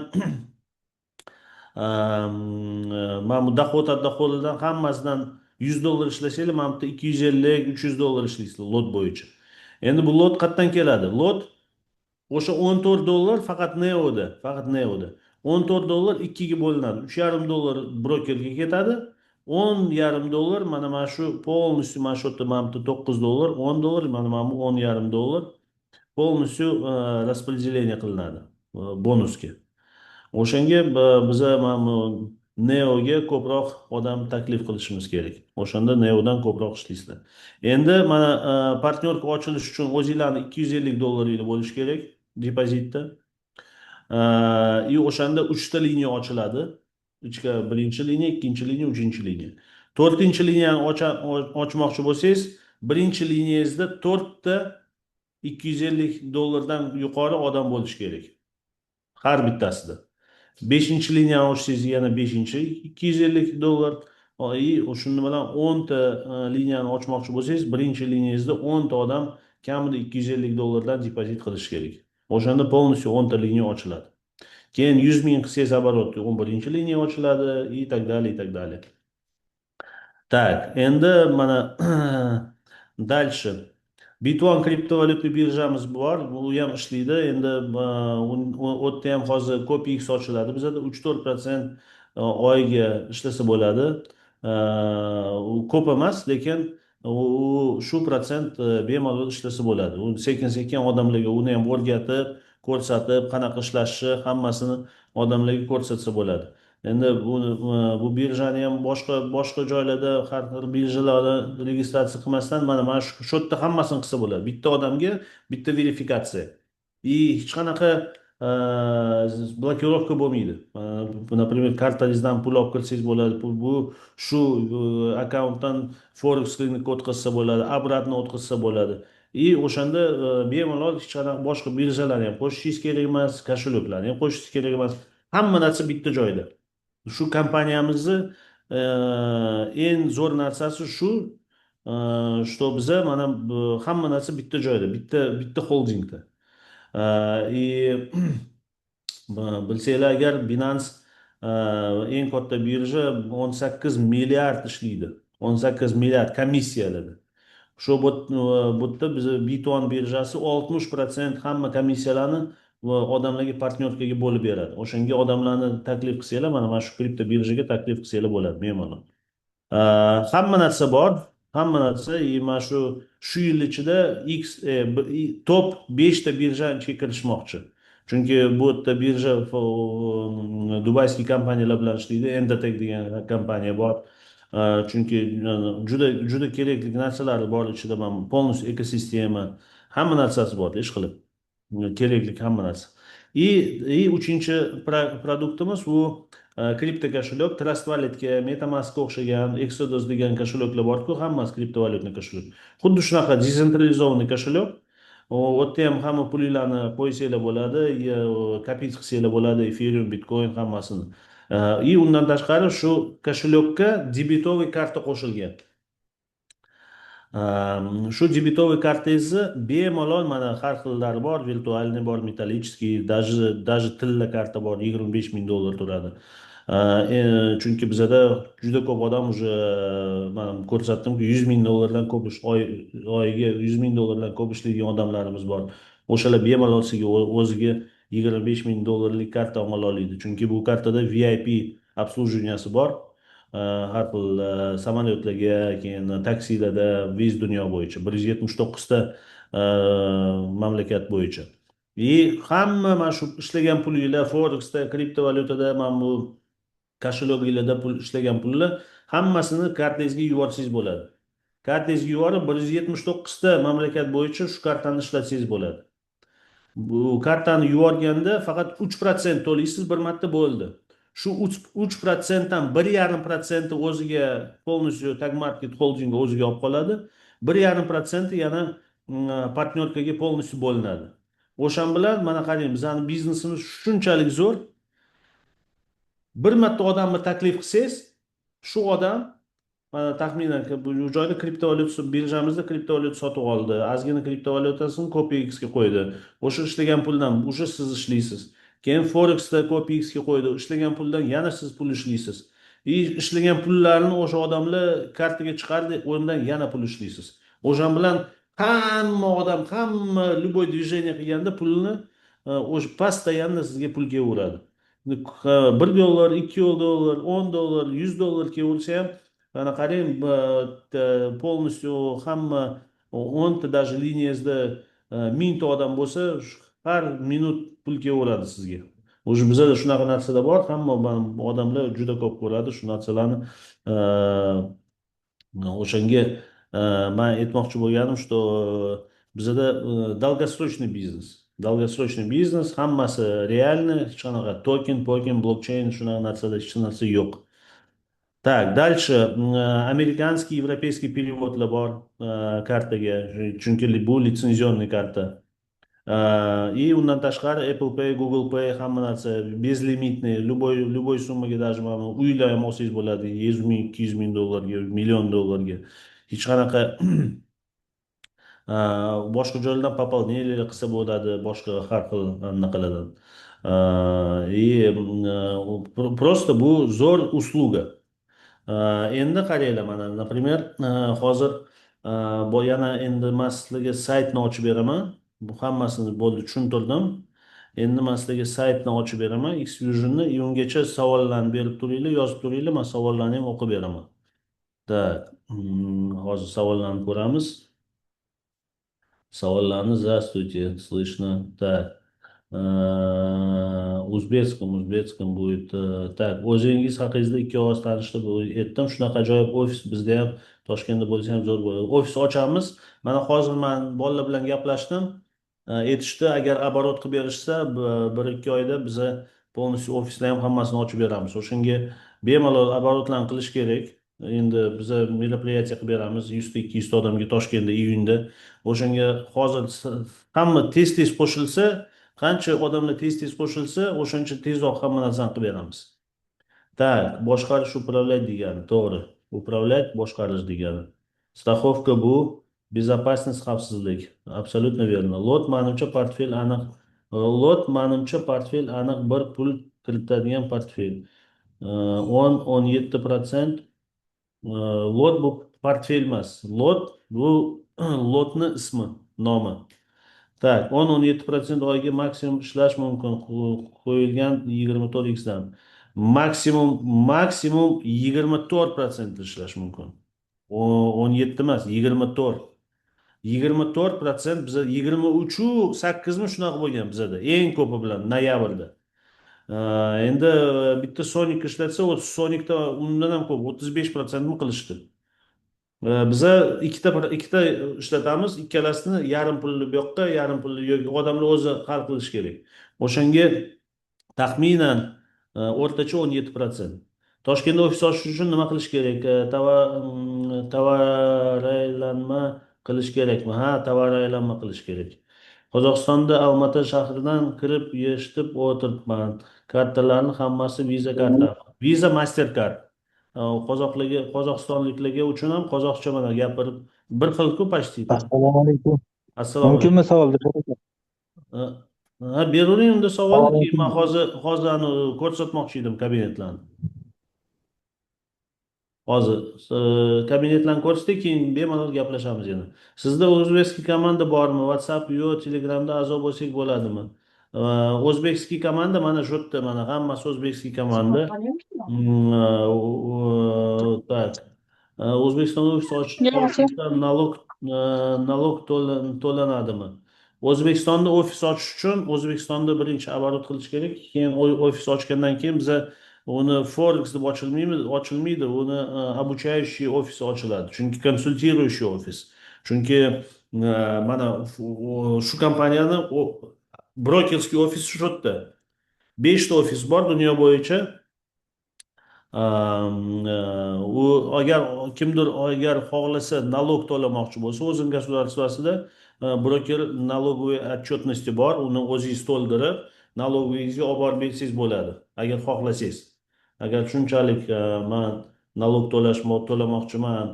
mana bu dohodidan hammasidan $100 ishlasanglar, mana bu $250, $300 ishlaysizlar lot bo'yicha. Endi bu lot qayerdan keladi? Lot o'sha $14 faqat Neoda, $14 ikkiga bo'linadi. $3,5 brokerga ketadi. $10,5 mana shu полностью mana shu yerda mana bu $9, $10, mana bu $10,5 полностью распределение qilinadi bonusga. O'shanga biza mana bu Neoga ko'proq odam taklif qilishimiz kerak. O'shanda Neodan ko'proq ishlaysizlar. Endi mana partnyorka ochilish uchun o'zingizlarni $250 bo'lish kerak depozitda. O'shanda 3 ta liniya ochiladi. Birinchi liniya, ikkinchi liniya, uchinchi liniya. 4-chi liniyani ochmoqchi bo'lsangiz, birinchi liniyangizda 4 ta $250 yuqori odam bo'lishi kerak. Har bittasida. 5-chi liniyani ochsangiz yana 5-chi $250. Shuni bilan 10 ta liniyani ochmoqchi bo'lsangiz, birinchi liniyangizda 10 ta odam kamida $250 depozit qilish kerak. O'shanda полностью 10 ta liniya ochiladi. Keyin 100 ming qilsangiz оборотda 11-chi liniya ochiladi и так далее, и так далее. Так, endi mana дальше. Bitwan kriptovalyuta birjamiz bor, u ham ishlaydi. Endi u yerda ham hozir CopyX ochiladi. Bizda 3-4% oyiga ishlasa bo'ladi. U ko'p emas, lekin shu protsent bemalol ishlasa bo'ladi. U sekin-sekin odamlarga uni ham o'rgatib, ko'rsatib, qanaqa ishlashi hammasini odamlarga ko'rsatsa bo'ladi. Endi bu birjani ham boshqa joylarda har xil birjalarda registratsiya qilmasdan mana shu yerda hammasini qilsa bo'ladi. Bitta odamga bitta verifikatsiya. Hech qanaqa blokirovka bo'lmaydi. Например, kartangizdan pul olib kirsangiz bo'ladi. Bu shu akkauntdan forex rynokka o'tkazsa bo'ladi, обратно o'tkazsa bo'ladi. O'shanda bemalol hech qanaqa boshqa birjalarni ham qo'shishingiz kerak emas, kошелёklarni ham qo'shishingiz kerak emas. Hamma narsa bitta joyda. Shu kompaniyamizni eng zo'r narsasi shu, что biza mana hamma narsa bitta joyda, bitta holdingda. Bilsanglar agar Binance eng katta birja 18 milliard ishlaydi. 18 milliard komissiyalarda. Shu yerda biz Bitwan birjasi 60% hamma komissiyalarni odamlarga partnyorkaga bo'lib beradi. O'shanga odamlarni taklif qilsanglar, mana shu kripto birjaga taklif qilsanglar bo'ladi, bemalol. Hamma narsa bor, hamma narsa. Mana shu yil ichida top 5 ta birjaga kirishmoqchi. Chunki bu yerda birja dubayskiy kompaniyalar bilan ishlaydi. Endotek degan kompaniya bor. Chunki juda kerakli narsalar bor ichida, mana полностью ekosistema, hamma narsasi bor, ish qilib. Kerakli hamma narsa. Uchinchi produktimiz bu kripto kошелек, Trust Walletga, MetaMaskga o'xshagan Exodus degan kошелёklar bor-ku, hammasi kriptovalyutni kошелек. Xuddi shunaqa desentralizованный kошелек. U yerda ham hamma pulinglarni qo'ysanglar bo'ladi, kopit qilsanglar bo'ladi, Ethereum, Bitcoin hammasini. Undan tashqari shu kошелёkka debitoviy karta qo'shilgan. Shu debitoviy kartangizni bemalol mana har xillari bor, virtualniy bor, metallический, даже tilla karta bor, $25,000 turadi. Chunki bizada juda ko'p odam уже men ko'rsatdimki $100,000 ko'p oyiga $100,000 ko'p ishlaydigan odamlarimiz bor. O'shalar bemalol sizga o'ziga $25,000 karta oladi. Chunki bu kartada VIP obслуживанияsi bor. Har xil samolyotlarga, keyin taksilarda viz dunyo bo'yicha 179 ta mamlakat bo'yicha. Hamma mana shu ishlagan pulinglar forexda, kriptovalyutada, mana bu kошелёklarda pul ishlagan pullar hammasini kartangizga yuborsangiz bo'ladi. Kartangizga yuborib 179 ta mamlakat bo'yicha shu kartani ishlatsangiz bo'ladi. Bu kartani yuborganda faqat 3% to'laysiz bir marta bo'ldi. Shu 3% dan 1,5% o'ziga полностью Tag Market Holding o'ziga olib qoladi. 1,5% yana partnyorkaga полностью bo'linadi. O'shan bilan mana qarang, bizning biznesimiz shunchalik zo'r. Bir marta odamni taklif qilsangiz, shu odam mana taxminan bu joyda kriptovalyuta birjamizda kriptovalyuta sotib oldi. Ozgina kriptovalyutasini CopyXga qo'ydi. O'sha ishlagan puldan o'sha siz ishlaysiz. Keyin Forexda CopyXga qo'ydi. Ishlagan puldan yana siz pul ishlaysiz. Ishlagan pullarni o'sha odamlar kartaga chiqardi, undan yana pul ishlaysiz. O'shan bilan hamma odam, hamma любой движение qilganda pulni o'sha постоянно sizga pul kelaveradi. $1, $2, $10, $100 kelaversa ham, mana qarang, полностью hamma 10 ta даже liniyangizda 1000 ta odam bo'lsa, har minut pul kelaveradi sizga. O'sha bizda shunaqa narsalar bor, hamma odamlar juda ko'p ko'radi shu narsalarni. O'shanga men aytmoqchi bo'lganim, что bizda долгосрочный biznes. Долгосрочный biznes, hammasi realniy, hech qanaqa token, blokchain, shunaqa narsalar hech narsa yo'q. Так, дальше американский, европейский переводlar bor kartaga, chunki bu litsenzionni karta. И undan tashqari Apple Pay, Google Pay hamma narsa bezlimitniy, любой summaga даже mana uylar ham olsangiz bo'ladi, 100 ming, 200 ming dollarga, million dollarga. Hech qanaqa boshqa joylardan пополнение qilsa bo'ladi, boshqa har xil anaqalardan. И просто bu zo'r usluga. Endi qaranglar mana, например, hozir yana endi man sizlarga saytni ochib beraman. Bu hammasini bo'ldi tushuntirdim. Endi man sizlarga saytni ochib beraman, Xfusion'ni, ungacha savollarni berib turinglar, yozib turinglar, men savollarni ham o'qib beraman. Так, hozir savollarni ko'ramiz. Savollarni, здравствуйте, слышно. Так, узбекском будет. Так, o'zingiz haqingizda ikki og'iz tanishtirib aytdim. Shunaqa ajoyib ofis bizda ham Toshkentda bo'lsa ham zo'r bo'ladi. Ofis ochamiz. Mana hozir men bolalar bilan gaplashdim. Aytishdi, agar оборот qilib berishsa, 1-2 oyda biza полностью ofisni ham hammasini ochib beramiz. O'shanga bemalol оборотlarni qilish kerak. Endi biza мероприятие qilib beramiz 100 ta 200 ta odamga Toshkentda iyunda. O'shanga hozir hamma tez qo'shilsa, qancha odamlar tez qo'shilsa, o'shancha tezroq hamma narsani qilib beramiz. Так, boshqarish управлять degani, to'g'ri. Управлять, boshqarish degani. Страховка bu безопасность, xavfsizlik. Absolutно верно. Lot manimcha portfel aniq. Lot manimcha portfel aniq bir pul kiritadigan portfel. 10-17%. Lot bu portfel emas. Lot bu lotni ismi, nomi. Tak, 10-17% oyga maksimum ishlash mumkin. Qo'yilgan 24x dan. Maksimum 24% ishlash mumkin. 17 emas, 24. 24% biza 23-8 mi shunaqa bo'lgan bizada. Eng ko'pi bilan noyabrda. Endi bitta Sonic ishlatsa, o Sonicda undan ham ko'p, 35% mi qilishdi. Biza ikkita ishlatamiz, ikkalasini yarim pulli bu yoqqa, yarim pulli yo'q, odamlar o'zi hal qilish kerak. O'shanga taxminan o'rtacha 17%. Toshkentda ofis ochish uchun nima qilish kerak? Tovaraylanma qilish kerakmi? Ha, tovaraylanma qilish kerak. Qozog'istonda Olmaota shahridan kirib eshitib o'tiribman. Kartalarning hammasi Visa karta. Visa Mastercard. Qozog'istonliklarga uchun ham qozoqcha mana gapirib bir xil-ku почти. Assalomu alaykum. Assalomu alaykum. Mumkinmi savol berishim? Ha, beravering unda savolni. Men hozir ko'rsatmoqchi edim kabinetlarni. Hozir kabinetlarni ko'rsatdik, keyin bemalol gaplashamiz yana. Sizda o'zbekskiy komanda bormi? WhatsApp yo'q, Telegramda a'zo bo'lsak bo'ladimi? O'zbekskiy komanda mana shu yerda, mana hammasi o'zbekskiy komanda. Так. O'zbekistonda ofis ochishda налог to'lanadimi? O'zbekistonda ofis ochish uchun O'zbekistonda birinchi оборот qilish kerak, keyin ofis ochgandan keyin biza uni Forex deb ochilmaydi, uni обучающий ofis ochiladi. Chunki konsultiрующий ofis. Chunki mana shu kompaniyani brokerskiy ofisi shu yerda. 5 ta ofis bor dunyo bo'yicha. U kimdir xohlasa налог to'lamoqchi bo'lsa, o'zim государствосida broker налоговой отчетности bor, uni o'zingiz to'ldirib, налоговыйga olib borib bersangiz bo'ladi, agar xohlasangiz. Agar shunchalik men налог to'lamoqchiman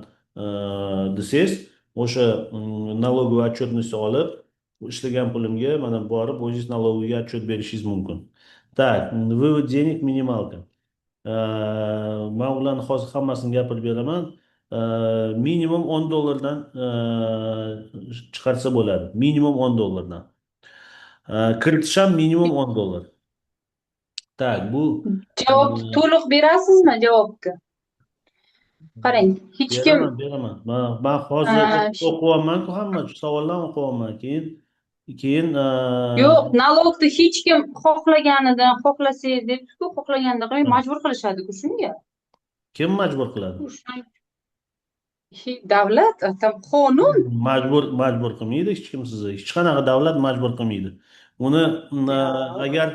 desangiz, o'sha налоговый отчетность olib, ishlagan pulimga mana borib o'zingiz налоговыйga отчет berishingiz mumkin. Так, вывод денег минималка. Men ularni hozir hammasini gapirib beraman. Minimum $10 chiqarsa bo'ladi. Minimum $10. Kiritish ham minimum $10. Tak, bu Javob to'liq berasizmi javobga? Qarang, hech kim beraman. Men hozir o'qiyapman-ku, hamma savollarni o'qiyapman. Keyin yo'q, nalogni hech kim xohlaganidan xohlasangiz deb-ku, xohlaganda qilmay majbur qilishadi-ku shunga. kim majbur qiladi? Davlat, qonun Majbur qilmaydi hech kim sizni. Hech qanaqa davlat majbur qilmaydi. Uni agar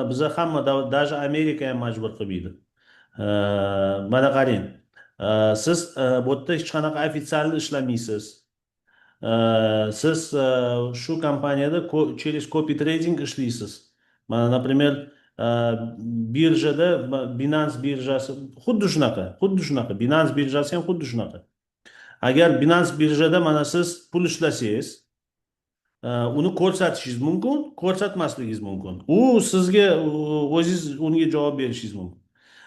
biza hamma, даже Amerika ham majbur qilmaydi. Mana qarang. Siz bu yerda hech qanaqa ofitsialni ishlamaysiz. Siz shu kompaniyada через copy trading ishlaysiz. Mana, например, birjada Binance birjasi xuddi shunaqa. Binance birjasi ham xuddi shunaqa. Agar Binance birjada mana siz pul ishlasangiz, uni ko'rsatishingiz mumkin, ko'rsatmasligingiz mumkin. U sizga o'zingiz unga javob berishingiz mumkin.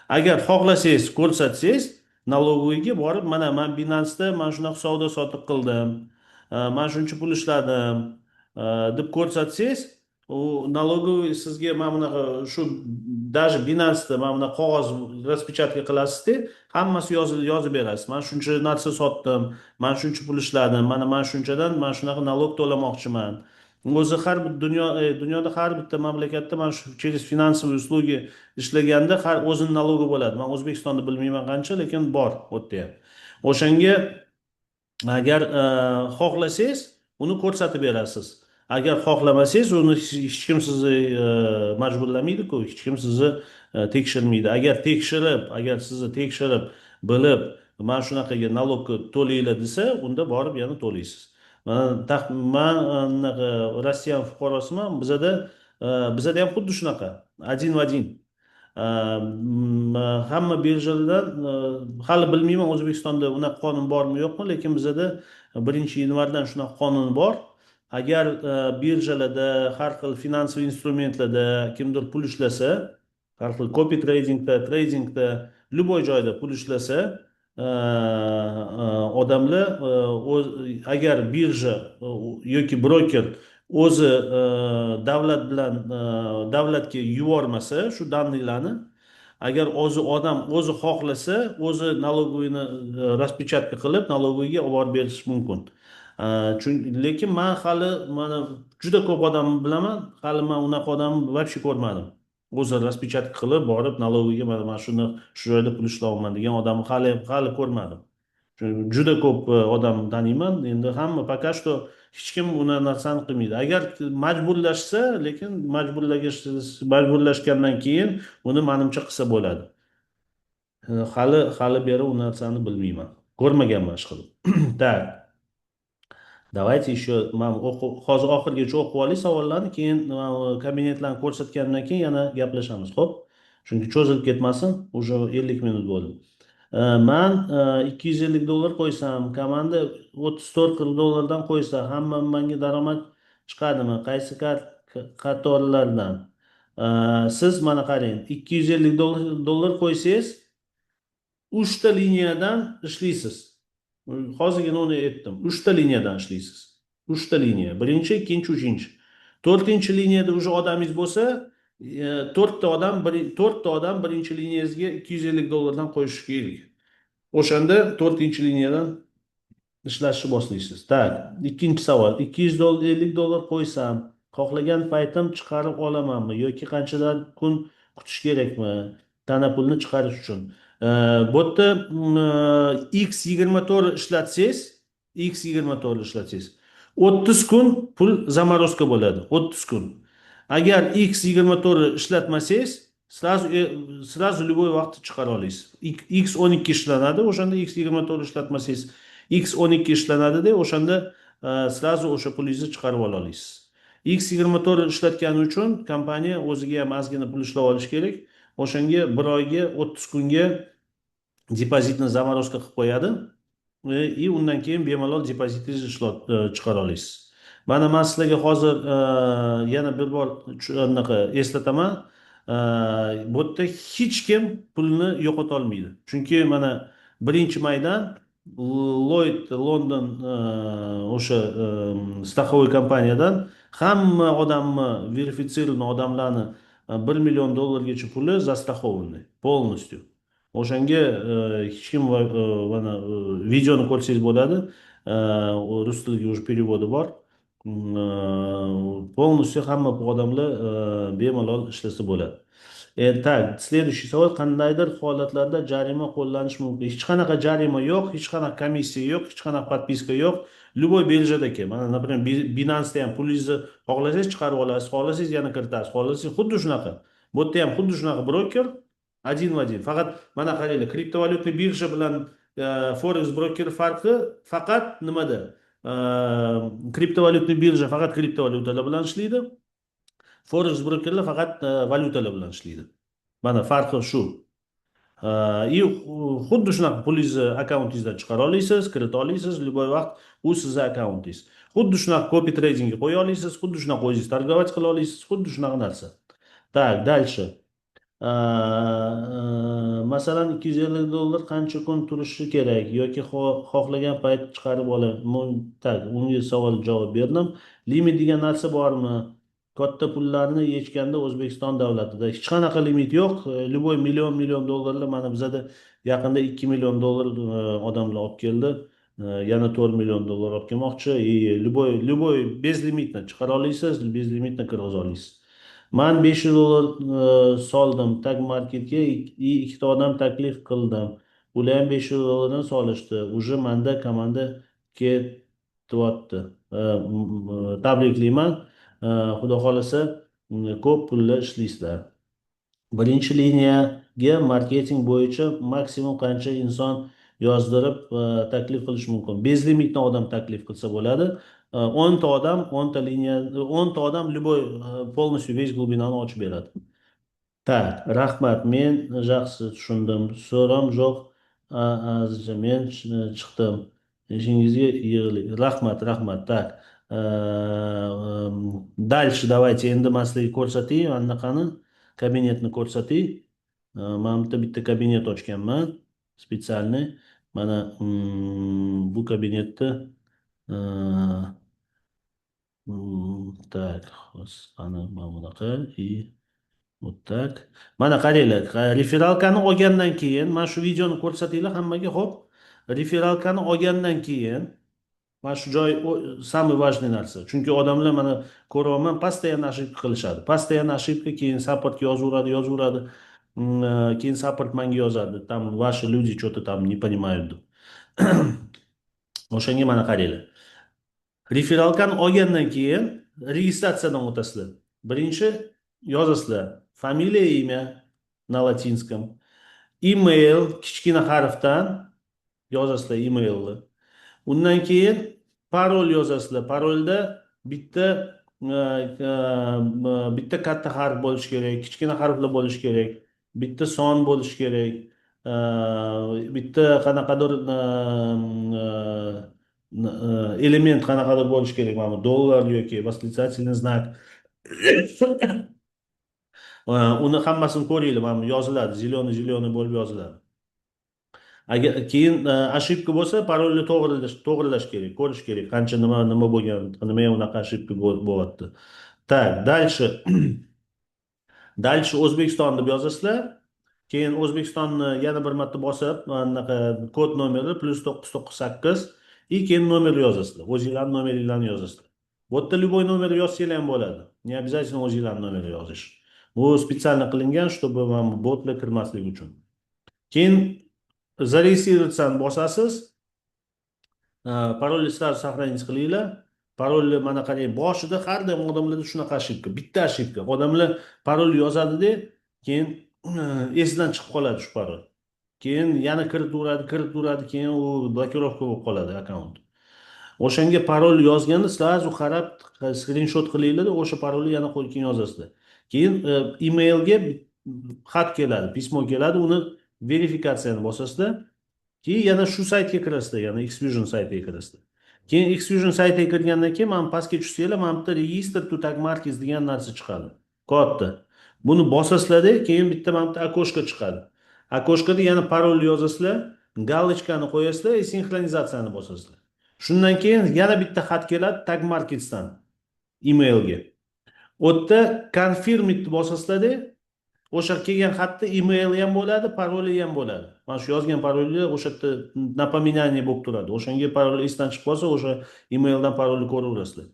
Agar xohlasangiz ko'rsatsangiz, налоговыйga borib, mana men Binance'da mana shunaqa savdo sotiq qildim, men shuncha pul ishladim deb ko'rsatsangiz, u налоговый sizga mana bunaqa shu даже Binance'da mana bunaqa qog'oz распечатка qilasizda, hammasi yozib berasiz. Men shuncha narsa sotdim, men shuncha pul ishladim, mana men shunchadan men shunaqa налог to'lamoqchiman. O'zi har bir dunyoda har bitta mamlakatda mana shu через финансовые услуги ishlaganda har o'zini налоги bo'ladi. Men O'zbekistonda bilmayman qancha, lekin bor u yerda ham. O'shanga agar xohlasangiz uni ko'rsatib berasiz. Agar xohlamasangiz uni hech kim sizni majburlamaydi-ku, hech kim sizni tekshirmaydi. Agar sizni tekshirib bilib, mana shunaqaga налог to'laylar desa, unda borib yana to'laysiz. Men Rossiya fuqarosiman, bizada ham xuddi shunaqa, один в один. Hamma birjalardan hali bilmayman O'zbekistonda unaqa qonun bormi yo'qmi, lekin bizada 1-yanvardan shunaqa qonun bor. Agar birjalarda, har xil finansiy instrumentlarda kimdir pul ishlasa, har xil copy tradingda, любой joyda pul ishlasa, odamlar agar birja yoki broker o'zi davlatga yubormasa shu danliklarni, agar o'zi xohlasa, o'zi налоговыйni распечатка qilib налоговыйga olib borib berish mumkin. Lekin men hali mana juda ko'p odamni bilaman, hali men unaqa odamni вообще ko'rmadim. O'zi распечатка qilib borib налоговыйga mana shuni shu joyda pul ishlayapman degan odamni hali ko'rmadim. Juda ko'p odam taniyman, endi hamma пока что hech kim uni narsani qilmaydi. Agar majburlashsa, lekin majburlashgandan keyin uni menimcha qilsa bo'ladi. Hali beri u narsani bilmayman. Ko'rmaganman hech qilib. Так. Давайте еще hozir oxirigacha o'qib olay savollarni, keyin kabinetlarni ko'rsatgandan keyin yana gaplashamiz, xo'p? Chunki cho'zilib ketmasin, уже 50 minut bo'ldi. Men $250 qo'ysam, komanda $34-40 qo'ysa, hamma menga daromad chiqadimi? Qaysi qatorlardan? Siz mana qarang, $250 qo'ysangiz, 3 ta liniyadan ishlaysiz. Hozirgina uni aytdim. 3 ta liniyadan ishlaysiz. 3 ta liniya. Birinchi, ikkinchi, uchinchi. 4-chi liniyada уже odamingiz bo'lsa, 4 ta odam birinchi liniyangizga $250 dan qo'yishi kerak. O'shanda 4-chi liniyadan ishlashni boshlaysiz. Tak, ikkinchi savol. $250 qo'ysam, xohlagan paytim chiqarib olamanmi yoki qanchadan kun kutish kerakmi? Tana pulni chiqarish uchun. Bu yerda X24 ishlatsangiz, 30 kun pul zamorozka bo'ladi, 30 kun. Agar X24 ishlatmasangiz, sразу любой vaqt chiqara olasiz. X12 ishlanadi, o'shanda X24 ishlatmasangiz, X12 ishlanadi-da, o'shanda sразу o'sha pulingizni chiqarib ola olasiz. X24 ishlatgani uchun kompaniya o'ziga ham ozgina pul ishlab olish kerak. O'shanga bir oyga 30 kunga depozitni zamorozka qilib qo'yadi va undan keyin bemalol depozitingizni chiqara olasiz. Mana men sizlarga hozir yana bir bor shunaqa eslataman. Bu yerda hech kim pulni yo'qota olmaydi. Chunki mana 1-maydan Lloyd London o'sha страховой kompaniyadan hamma odamni, verifitsirованный odamlarni $1 million gacha puli застрахованный полностью. O'shanga hech kim mana videoni ko'rsangiz bo'ladi. Rus tiliga уже переводи bor. Полностью hamma odamlar bemalol ishlasa bo'ladi. Так, следующий savol, qandaydir holatlarda jarima qo'llanish mumkin? Hech qanaqa jarima yo'q, hech qanaqa komissiya yo'q, hech qanaqa подписка yo'q. Любой birjadaki, mana например, Binance'da ham pulingizni xohlasangiz chiqarib olasiz, xohlasangiz yana kiritasiz, xohlasangiz xuddi shunaqa. Bu yerda ham xuddi shunaqa broker. один в один. Faqat mana qaranglar, kriptovalyutli birja bilan forex broker farqi faqat nimada? Kriptovalyutli birja faqat kriptovalyutalar bilan ishlaydi. Forex brokerlar faqat valyutalar bilan ishlaydi. Mana farqi shu. И xuddi shunaqa pulingizni akkauntingizdan chiqara olasiz, kirita olasiz, любой vaqt u sizni akkauntingiz. Xuddi shunaqa copy tradingga qo'ya olasiz, xuddi shunaqa o'zingiz торговать qila olasiz, xuddi shunaqa narsa. Так, дальше. Masalan, $250 qancha kun turishi kerak yoki xohlagan payt chiqarib tak, unga savol javob berdim. Limit degan narsa bormi? Katta pullarni yechganda O'zbekiston davlatida hech qanaqa limit yo'q. Любой million dollarlar mana bizada yaqinda $2 million odamlar olib keldi. Yana $4 million olib kelmoqchi. Любой bezlimitni chiqara olasiz, bezlimitni kirg'iza olasiz. Man $500 soldim tag marketga, ikkita odam taklif qildim. Ular ham $500 solishdi. Уже menda komanda ketyapti. Tabriklayman. Xudo xolasa ko'p pullar ishlaysizlar. Birinchi liniyaga marketing bo'yicha maksimum qancha inson yozdirib taklif qilish mumkin? Bezlimitni odam taklif qilsa bo'ladi. 10 ta odam, 10 ta liniya, 10 ta odam любой полностью весь глубинani ochib beradi. Так, rahmat, men yaxshi tushundim. So'ram yo'q, azizcha men chiqdim. Ishingizga yig'ling. Rahmat. Так. Дальше давайте endi men sizlarga ko'rsatay, anaqani kabinetni ko'rsatay. Men bitta kabinet ochganman, специальный. Mana bu kabinetda так, qani mana bunaqa и вот так. Mana qaranglar, referalkani olgandan keyin, men shu videoni ko'rsataylar hammaga, xo'p. Referalkani olgandan keyin mana shu joy самый важный narsa. Chunki odamlar mana ko'ryapman, постоянно ошибка qilishadi. Постоянно ошибка, keyin supportga yozaveradi. Keyin support menga yozadi. Там ваши люди что-то там не понимают. O'shanga mana qaranglar. Referalkani olgandan keyin registratsiyadan o'tasizlar. Birinchi yozasizlar familiya, imya na latinskom. Email kichkina harfdan yozasizlar emailni. Undan keyin parol yozasizlar. Parolda bitta katta harf bo'lishi kerak, kichkina harflar bo'lishi kerak, bitta son bo'lishi kerak, bitta qanaqadir element qanaqadir bo'lishi kerak, mana dollar yoki восклицательный знак. Uni hammasini ko'ringlar, mana yoziladi, ziloni bo'lib yoziladi. Agar keyin ошибка bo'lsa, parolni to'g'rilash kerak, ko'rish kerak, qancha nima bo'lgan, nimaga unaqa ошибка bo'lyapti. Так, дальше O'zbekiston deb yozasizlar. Keyin O'zbekistonni yana bir marta bosib, anaqa kod nomeri +998 и keyin nomer yozasizlar. O'zingizlarning nomeringlarni yozasizlar. Bu yerda любой nomer yozsanglar ham bo'ladi. Не обязательно o'zingizlarning nomerini yozish. Bu специально qilingan, чтобы botlar kirmasligi uchun. Keyin зарегистрироваться bosasiz. Parolni sразу сохранить qilinglar. Parolni mana qarang, boshida har doim odamlarda shunaqa ошибка, bitta ошибка. Odamlar parol yozadi-da, keyin esidan chiqib qoladi shu parol. Keyin yana kiritaveradi, keyin u blokirovka bo'lib qoladi akkaunt. O'shanga parol yozganda sразу qarab, screenshot qilinglar, o'sha parolni yana keyin yozasizlar. Keyin emailga xat keladi, pismo keladi, uni verifikatsiyani bosasizlar. Keyin yana shu saytga kirasizlar, yana Xfusion saytiga kirasizlar. Keyin Xfusion saytiga kirgandan keyin men pastga tushsanglar, mana bitta register to tag markets degan narsa chiqadi. Katta. Buni bosasizlar-da, keyin bitta mana bitta окошко chiqadi. Окошкоda yana parol yozasizlar, galochkani qo'yasizlar, sinxronizatsiyani bosasizlar. Shundan keyin yana bitta xat keladi tag marketsdan emailga. O'tda confirm it bosasizlar-da, o'sha kelgan xatda email ham bo'ladi, paroli ham bo'ladi. Mana shu yozgan parolni o'sha yerda напоминание bo'lib turadi. O'shanga parol esdan chiqib qolsa, o'sha emaildan parolni ko'raverasizlar.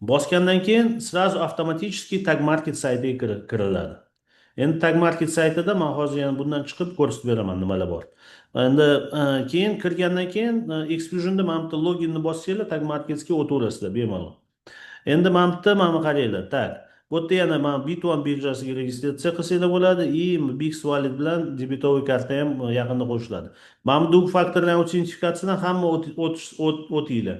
Bosgandan keyin sразу avtomatik tag market saytiga kiriladi. Endi tag market saytida men hozir yana bundan chiqib ko'rsatib beraman nimalar bor. Endi keyin kirgandan keyin Xfusionda mana bitta loginni bossanglar, tag marketga o'taverasizlar bemalol. Endi mana bitta mana qaranglar, tak. Bu yerda yana mana Bitwan birjasiga registratsiya qilsanglar bo'ladi и Bix Wallet bilan debetoviy karta ham yaqinda qo'shiladi. Mana bu faktorlar autentifikatsiyasidan hamma o'tinglar.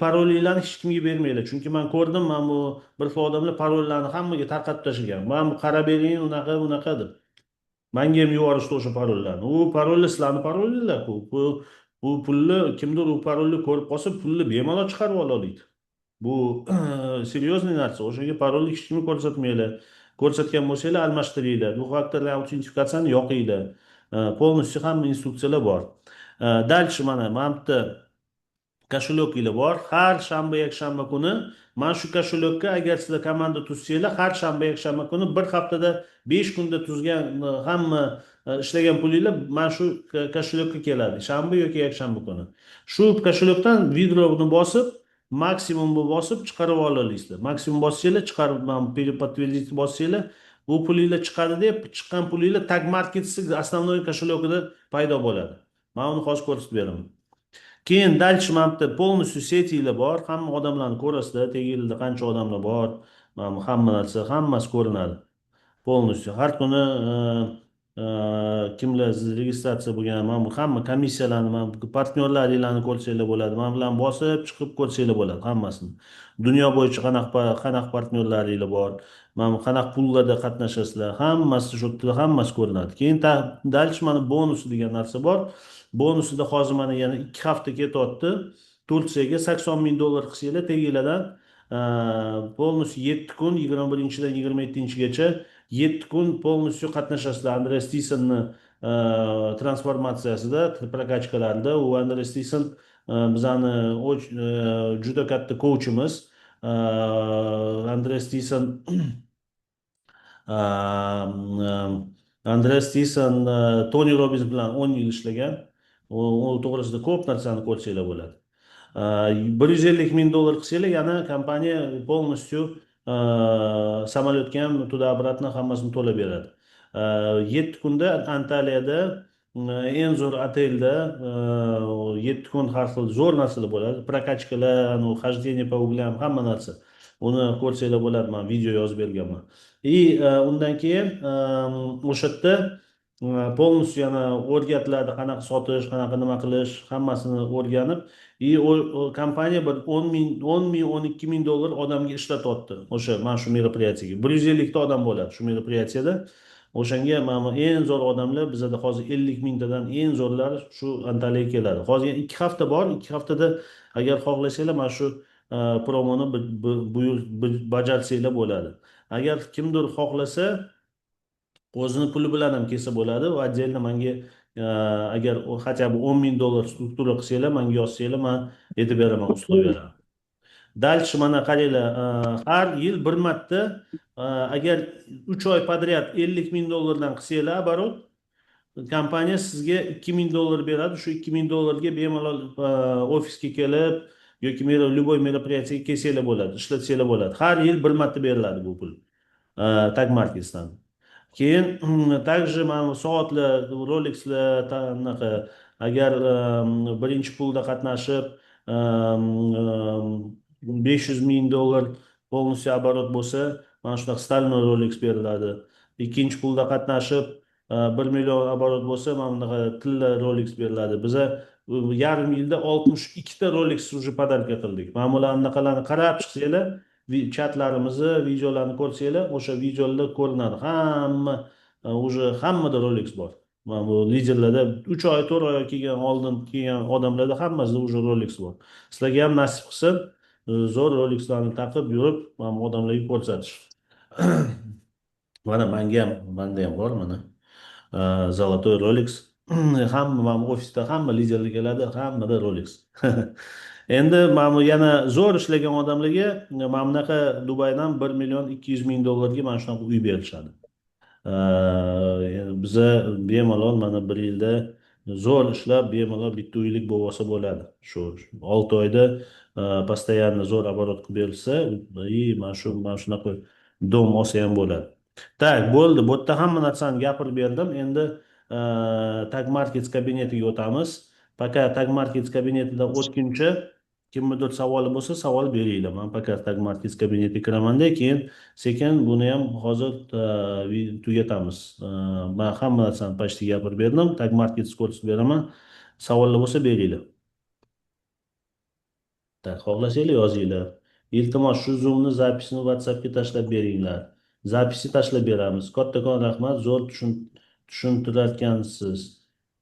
Parolinglarni hech kimga bermanglar. Chunki men ko'rdim, mana bu bir xil odamlar parollarni hammaga tarqatib tashlagan. Mana bu qarab bering, unaqa deb. Menga ham yuborishdi o'sha parollarni. U parollar sizlarning parolinglar-ku. Bu pulni kimdir u parolni ko'rib qolsa, pulni bemalol chiqarib oladi. Bu серьезный narsa. O'shaga parolni hech kimga ko'rsatmanglar. Ko'rsatgan bo'lsanglar almashtiringlar. Bu faktorlar autentifikatsiyani yoqinglar. Полностью hamma instruksiyalar bor. Дальше mana bu yerda kошелёкlar bor. Har shanba, yakshanba kuni mana shu kошелёкка agar sizlar komanda tuzsanglar, har shanba, yakshanba kuni bir haftada 5 kunda tuzgan hamma ishlagan pulinglar mana shu kошелёкка keladi. Shanba yoki yakshanba kuni. Shu kошелёкdan vidrovni bosib, maksimumni bosib chiqarib olasizlar. Maksimum bossanglar, chiqarib подтвердить bossanglar, bu pulinglar chiqadi deb, chiqqan pulinglar Tag Markets основной kошелёкida paydo bo'ladi. Men uni hozir ko'rsatib beraman. Keyin dальше mana bu полностью setinglar bor. Hamma odamlarni ko'rasizlar, tagingizda qancha odamlar bor. Mana hamma narsa, hammasi ko'rinadi. Полностью har kuni kimlar registratsiya bo'lgan, mana bu hamma komissiyalarni, mana bu partnyorlaringlarni ko'rsanglar bo'ladi. Men bilan bosib chiqib ko'rsanglar bo'ladi hammasini. Dunyo bo'yicha qanaqa partnyorlaringlar bor, mana bu qanaqa pullarda qatnashasizlar, hammasi shu yerda hammasi ko'rinadi. Keyin dальше mana bonus degan narsa bor. Bonusida hozir mana yana 2 hafta ketyapti. Tursiyaga $80,000 qilsanglar taginglardan полностью 7 kun 21-dan 27-gacha 7 kun полностью qatnashasizlar. Andreas Thyssen transformatsiyasida, prokachkalarida. U Andreas Thyssen bizani juda katta coachimiz. Andreas Thyssen Tony Robbins bilan 10 yil ishlagan. U to'g'risida ko'p narsani ko'rsanglar bo'ladi. $150,000 qilsanglar, yana kompaniya полностью samolyotga ham tуда-обратно hammasini to'lab beradi. 7 kunda Antaliyada eng zo'r otelda 7 kun har xil zo'r narsalar bo'ladi. Prokachkalar, хождение по углям, hamma narsa. Uni ko'rsanglar bo'ladi, men video yozib berganman. Undan keyin o'sha yerda полностью yana o'rgatiladi, qanaqa sotish, qanaqa nima qilish, hammasini o'rganib, kompaniya bir 10,000, 12,000 dollar odamga ishlatyapti. O'sha mana shu meropриятиеga 150 ta odam bo'ladi shu meropриятиеda. O'shanga mana eng zo'r odamlar bizda hozir 50,000 tadan eng zo'rlari shu Antaliyaga keladi. Hozir 2 hafta bor. 2 haftada agar xohlasanglar mana shu promoni bajarsanglar bo'ladi. Agar kimdir xohlasa o'zini puli bilan ham kelsa bo'ladi. Va отдельно menga agar хотя бы $10,000 struktura qilsanglar, menga yozsanglar, men aytib beraman, uslov beraman. Дальше mana qaranglar, har yil bir marta agar 3 oy подряд $50,000 dan qilsanglar, оборот, kompaniya sizga $2,000 beradi. Shu $2,000 bemalol ofisga kelib yoki любой мероприятиеga kelsanglar bo'ladi, ishlatsanglar bo'ladi. Har yil bir marta beriladi bu pul. Tag Marketsdan. Keyin также mana soatlar, Rolexlar anaqa agar birinchi pulda qatnashib $500,000 полностью оборот bo'lsa, mana shunaqa stальной Rolex beriladi. Ikkinchi pulda qatnashib 1 million оборот bo'lsa, mana bunaqa tilla Rolex beriladi. Biza yarim yilda 62 ta Rolex уже podarka qildik. Mana bularni anaqalarni qarab chiqsanglar, chatlarimizni, videolarni ko'rsanglar, o'sha videolarda ko'rinadi. Hammada Rolex bor. Mana bu liderlarda 3 oy, 4 oy oldin kelgan odamlarda hammasida уже Rolex bor. Sizlarga ham nasib qilsa, zo'r Rolexlarni taqib yurib, mana odamlarga ko'rsatish. Mana menda ham bor mana. Zolotoy Rolex. Hamma ofisda hamma liderlar keladi, hammada Rolex. Endi mana yana zo'r ishlagan odamlarga mana bunaqa Dubaydan $1,200,000 ga mana shunaqa uy berishadi. Biza bemalol mana bir yilda zo'r ishlab bemalol bitta uylik bo'lsa bo'ladi. Shu 6 oyda постоянно zo'r оборот qilib berilsa, mana shunaqa dom olsa ham bo'ladi. Tak, bo'ldi. Bu yerda hamma narsani gapirib berdim. Endi Tag Markets kabinetiga o'tamiz. Пока Tag Markets kabinetidan o'tguncha kimnidir savoli bo'lsa savol beringlar. Men faqat tag markaz kabinetiga kiramanda, keyin sekin buni ham hozir tugatamiz. Men hamma narsani почти gapirib berdim. Tag markaz ko'rsatib beraman. Savollar bo'lsa beringlar. Tak, xohlasanglar yozinglar. Iltimos shu Zoomni zapisini WhatsAppga tashlab beringlar. Zapisni tashlab beramiz. Kattakon rahmat, zo'r tushuntirarkansiz.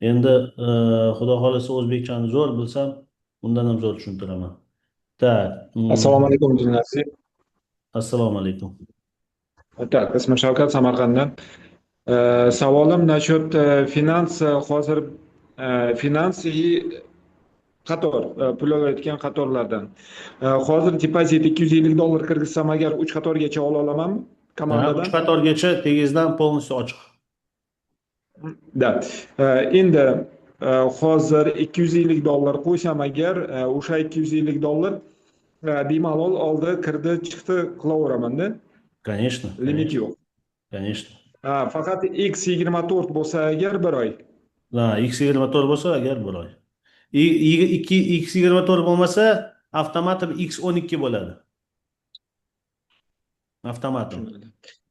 Endi xudo xolasa o'zbekchani zo'r bilsam, undan ham zo'r tushuntiraman. Так, Assalomu alaykum jinoyatchi. assalomu alaykum. Так, ismim Shavkat, Samarqanddan. Savolim насчет finans hozir finans и qator pul olayotgan qatorlardan. Hozir depozit $250 kirgizsam agar 3 qatorgacha ola olamanmi komandadan? 3 qatorgacha tegizdan полностью ochiq. Da. Endi hozir $250 qo'ysam agar o'sha $250 bemalol oldi, kirdi, chiqdi qilaveraman-da. Конечно. Limit yo'q. Конечно. Faqat X24 bo'lsa agar 1 oy. Ha, X24 bo'lsa agar 1 oy. X24 bo'lmasa, avtomatim X12 bo'ladi. Avtomatim.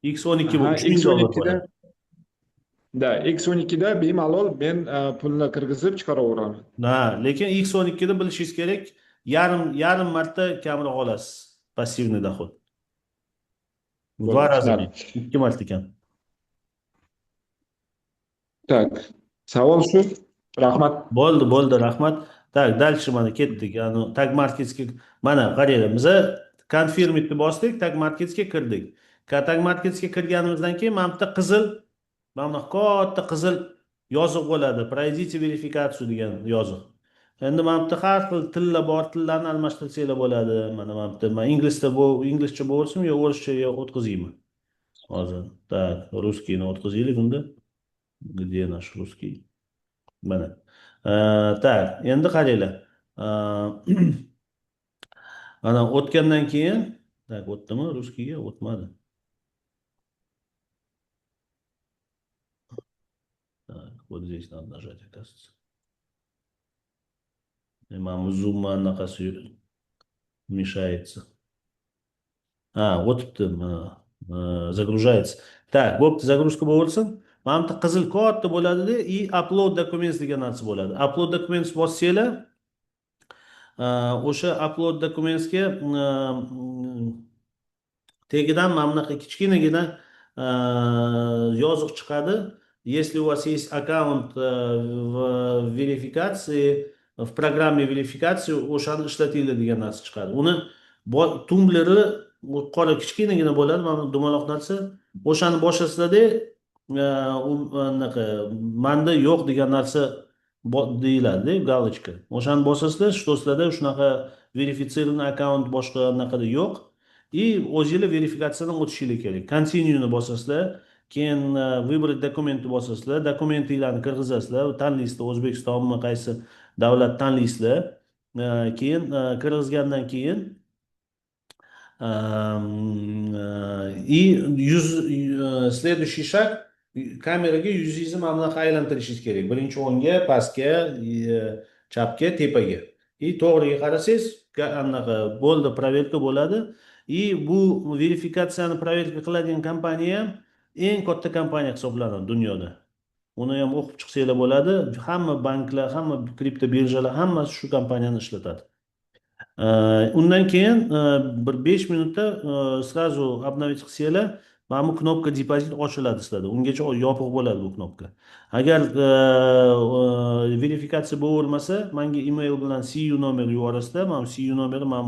X12 bu $3000 bo'ladi. Da, X12da bemalol men pulni kirgizib chiqaraveraman. Ha, lekin X12 da bilishingiz kerak, yarim marta kamroq olasiz passivniy dohod. 2 razmi, 2 marta kam. Так, savol shu. Rahmat. Bo'ldi, rahmat. Tak, dальше mana ketdik. Yani tag marketga mana qaranglar, biz confirm'ni bosdik, tag marketga kirdik. Tag marketga kirganimizdan keyin mana bitta qizil, mana katta qizil yozuq bo'ladi. Пройдите верификацию degan yozuq. Endi mana bitta har xil tillar bor, tillarni almashtirsanglar bo'ladi. Mana bitta men inglizcha bo'lsin yo o'rischa o'tkazaymi? Hozir. Tak, ruskiyni o'tkazaylik unda. Где наш русский? Mana. Tak, endi qaranglar. Ana o'tgandan keyin, tak, o'tdimi ruskiyga? O'tmadi. Так, вот здесь надо нажать, оказывается. Мама зума анaqasi мешается. O'tibdi. Загружается. Так, bo'pti, загрузка bo'lsin. Mana bitta qizil katta bo'ladi-da, и upload documents degan narsa bo'ladi. Upload documents bossanglar, o'sha upload documentsga tagidan mana bunaqa kichkinagina yozuq chiqadi. Если у вас есть аккаунт в верификации, в программе верификации, o'shani ishlatinglar degan narsa chiqadi. Uni tumbleri qora kichkinagina bo'ladi, mana dumaloq narsa. O'shani bosasizlar-da, manda yo'q degan narsa deyiladi, galochka. O'shani bosasizlar, shtoslarda shunaqa verifitsirованный akkaunt boshqa anaqada yo'q. И o'zingizlar verifikatsiyadan o'tishingiz kerak. Continue'ni bosasizlar, keyin выбрать dokumentni bosasizlar, dokumentinglarni kirgizasizlar, tanlaysizlar, O'zbekistonmi, qaysi davlat tanlaysizlar. Keyin kirgizgandan keyin и следующий шаг, kameraga yuzingizni mana bunaqa aylantirishingiz kerak. Birinchi o'ngga, pastga, chapga, tepaga. И to'g'riga qarasangiz, anaqa bo'ldi, proverka bo'ladi. И bu verifikatsiyani proverka qiladigan kompaniya ham eng katta kompaniya hisoblanadi dunyoda. Uni ham o'qib chiqsanglar bo'ladi. Hamma banklar, hamma kripto birjalar hammasi shu kompaniyani ishlatadi. Undan keyin bir 5 minutda сразу обновить qilsanglar, mana bu knopka depozit ochiladi sizlarda. Ungacha yopiq bo'ladi bu knopka. Agar verifikatsiya bo'lmasa, menga email bilan CU nomer yuborasizlar. Mana CU nomeri men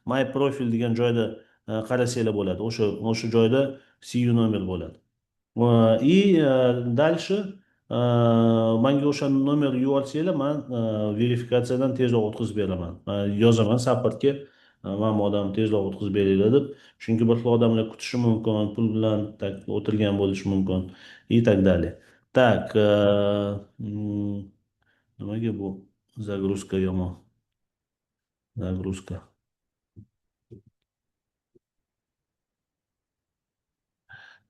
my profile degan joyda qarasanglar bo'ladi. O'sha joyda CU nomer bo'ladi. И дальше menga o'sha nomer yuborsanglar, men verifikatsiyadan tezroq o'tkazib beraman. Yozaman supportga, men odam tezroq o'tkazib beringlar deb. Chunki bir xil odamlar kutishi mumkin, pul bilan o'tirgan bo'lishi mumkin и так далее. Так, nimaga bu загрузка yomon? Загрузка.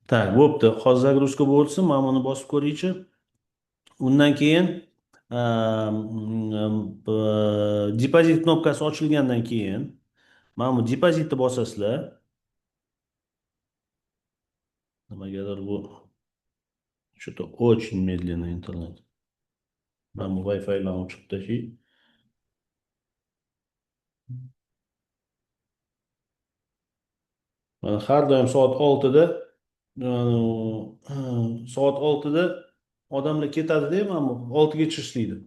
Tak, bo'pti. Hozir загрузка bo'lsin, men buni bosib ko'raychi. Undan keyin depozit knopkasi ochilgandan keyin mana bu depozitni bosasizlar. Nimagadir bu что-то очень медленный интернет. Mana bu Wi-Fi'larni o'chirib tashlay. Mana har doim soat 6da odamlar ketadi-da, mana bu 6gacha ishlaydi.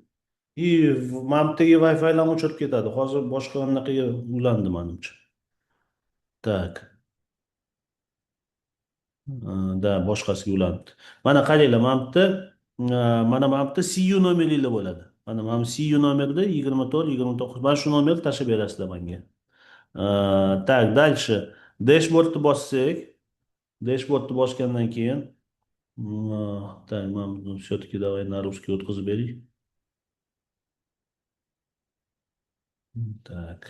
Mana bu yerga Wi-Fi'larni o'chirib ketadi. Hozir boshqa anaqaga ulandi menimcha. Так. Da boshqasiga ulandi. Mana qaranglar, mana bu yerda CU nomerlar bo'ladi. Mana bu CU nomerda 24, 29. Mana shu nomerni tashlab berasizlar menga. Так, дальше. Dashboardni bossak, dashboardni bosgandan keyin так, mana все-таки давай на русский o'tkazib bering. Так.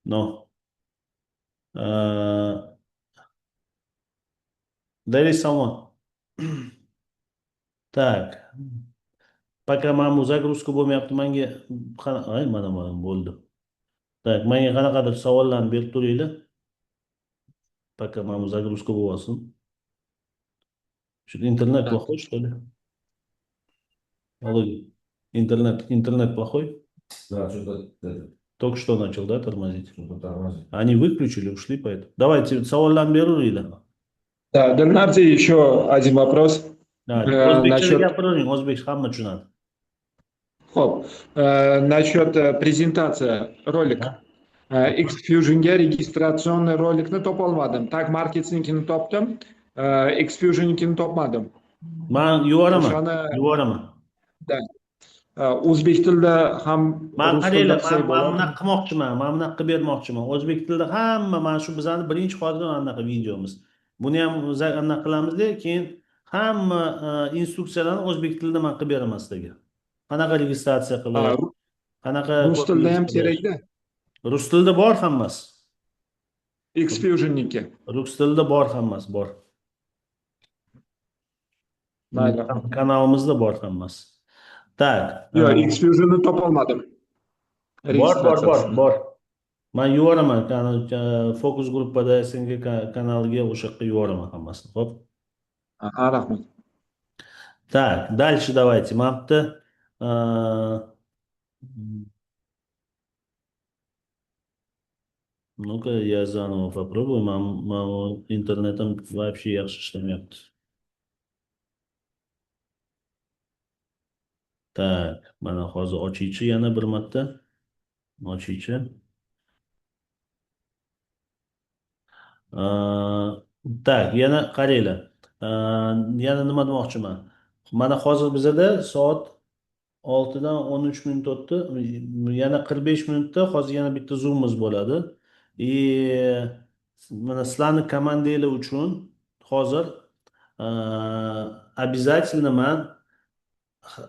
No. There is someone. Так. Пока mana bu загрузка bo'lmayapti, menga mana bo'ldi. Так, menga qanaqadir savollarni berib turinglar. Пока mana bu загрузка bo'lsin. Shu internet плохой, что ли? Алло, интернет плохой? Да, что-то Только что начал, да, тормозить? тормозит. Они выключили, ушли поэтому. Давайте savollarni beringlar. Да, Dilnarji, еще один вопрос. O'zbekchada Насчет, gapiravering, o'zbek hamma tushunadi. хоп, насчет презентация ролик. Xfusion'ga registratsionni rolikni topolmadim. Tag marketingini topdim. Xfusion'nikini topmadim. Men yuboraman. O'shani- Yuboraman. Da. O'zbek tilida ham Men rus tilida qaranglar, qilsak men bo'ladi. bunaqa qilmoqchiman. Men bunaqa qilib bermoqchiman. O'zbek tilida hamma mana shu bizani birinchi qolgan anaqa videomiz. Buni ham anaqa qilamizda, keyin hamma instruksiyalarni o'zbek tilida men qilib beraman sizlarga. Qanaqa registratsiya qilish, qanaqa Rus tilida ham kerakda. Rus tilida bor hammasi. Xfusionniki. Rus tilida bor hammasi, bor. Mayli. Kanalimizda bor hammasi. Tak. Yo'q, Xfusionni topolmadim. Bor. Men yuboraman, fokus gruppada senga kanaliga o'sha yoqqa yuboraman hammasini. Xo'p. Aha, rahmat. Так, дальше давайте. Мапта. Ну-ка, я заново попробую. Интернетом вообще yaxshi ishlamayapti. Так, mana hozir ochiychi yana bir marta. Ochiychi. Так, yana qaranglar. Yana nima demoqchiman? Mana hozir bizada soat 6dan 13 minut o'tdi. Yana 45 minutda hozir yana bitta zoomimiz bo'ladi. Mana sizlarning komandanglar uchun hozir обязательно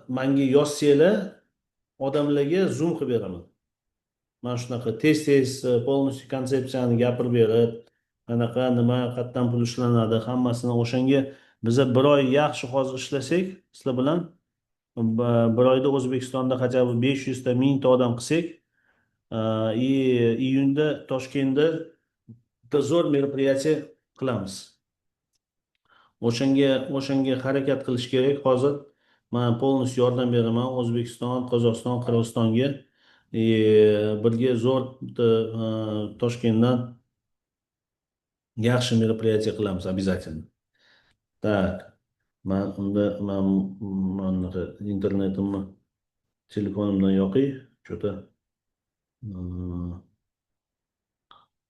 menga yozsanglar odamlarga zoom qilib beraman. Mana shunaqa tez полностью konsepsiyani gapirib berib, qanaqa nima qayerdan pul ishlanadi, hammasini o'shanga biza bir oy yaxshi hozir ishlasak, sizlar bilan bir oyda O'zbekistonda хотя бы 500 ta 1000 ta odam qilsak, iyunda Toshkentda bitta zo'r мероприятие qilamiz. O'shanga harakat qilish kerak. Hozir men полностью yordam beraman O'zbekiston, Qozog'iston, Qirg'izistonga. Birga zo'r Toshkentdan yaxshi мероприятие qilamiz обязательно. Так. Men internetimni telefonimdan yoqay, что-то.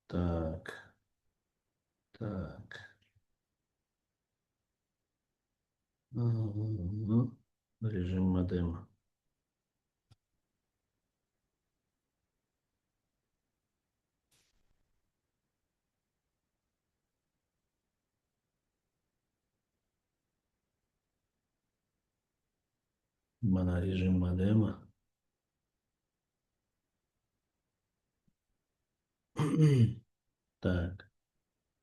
Так. Режим модема. Mana rejim mодема. Так.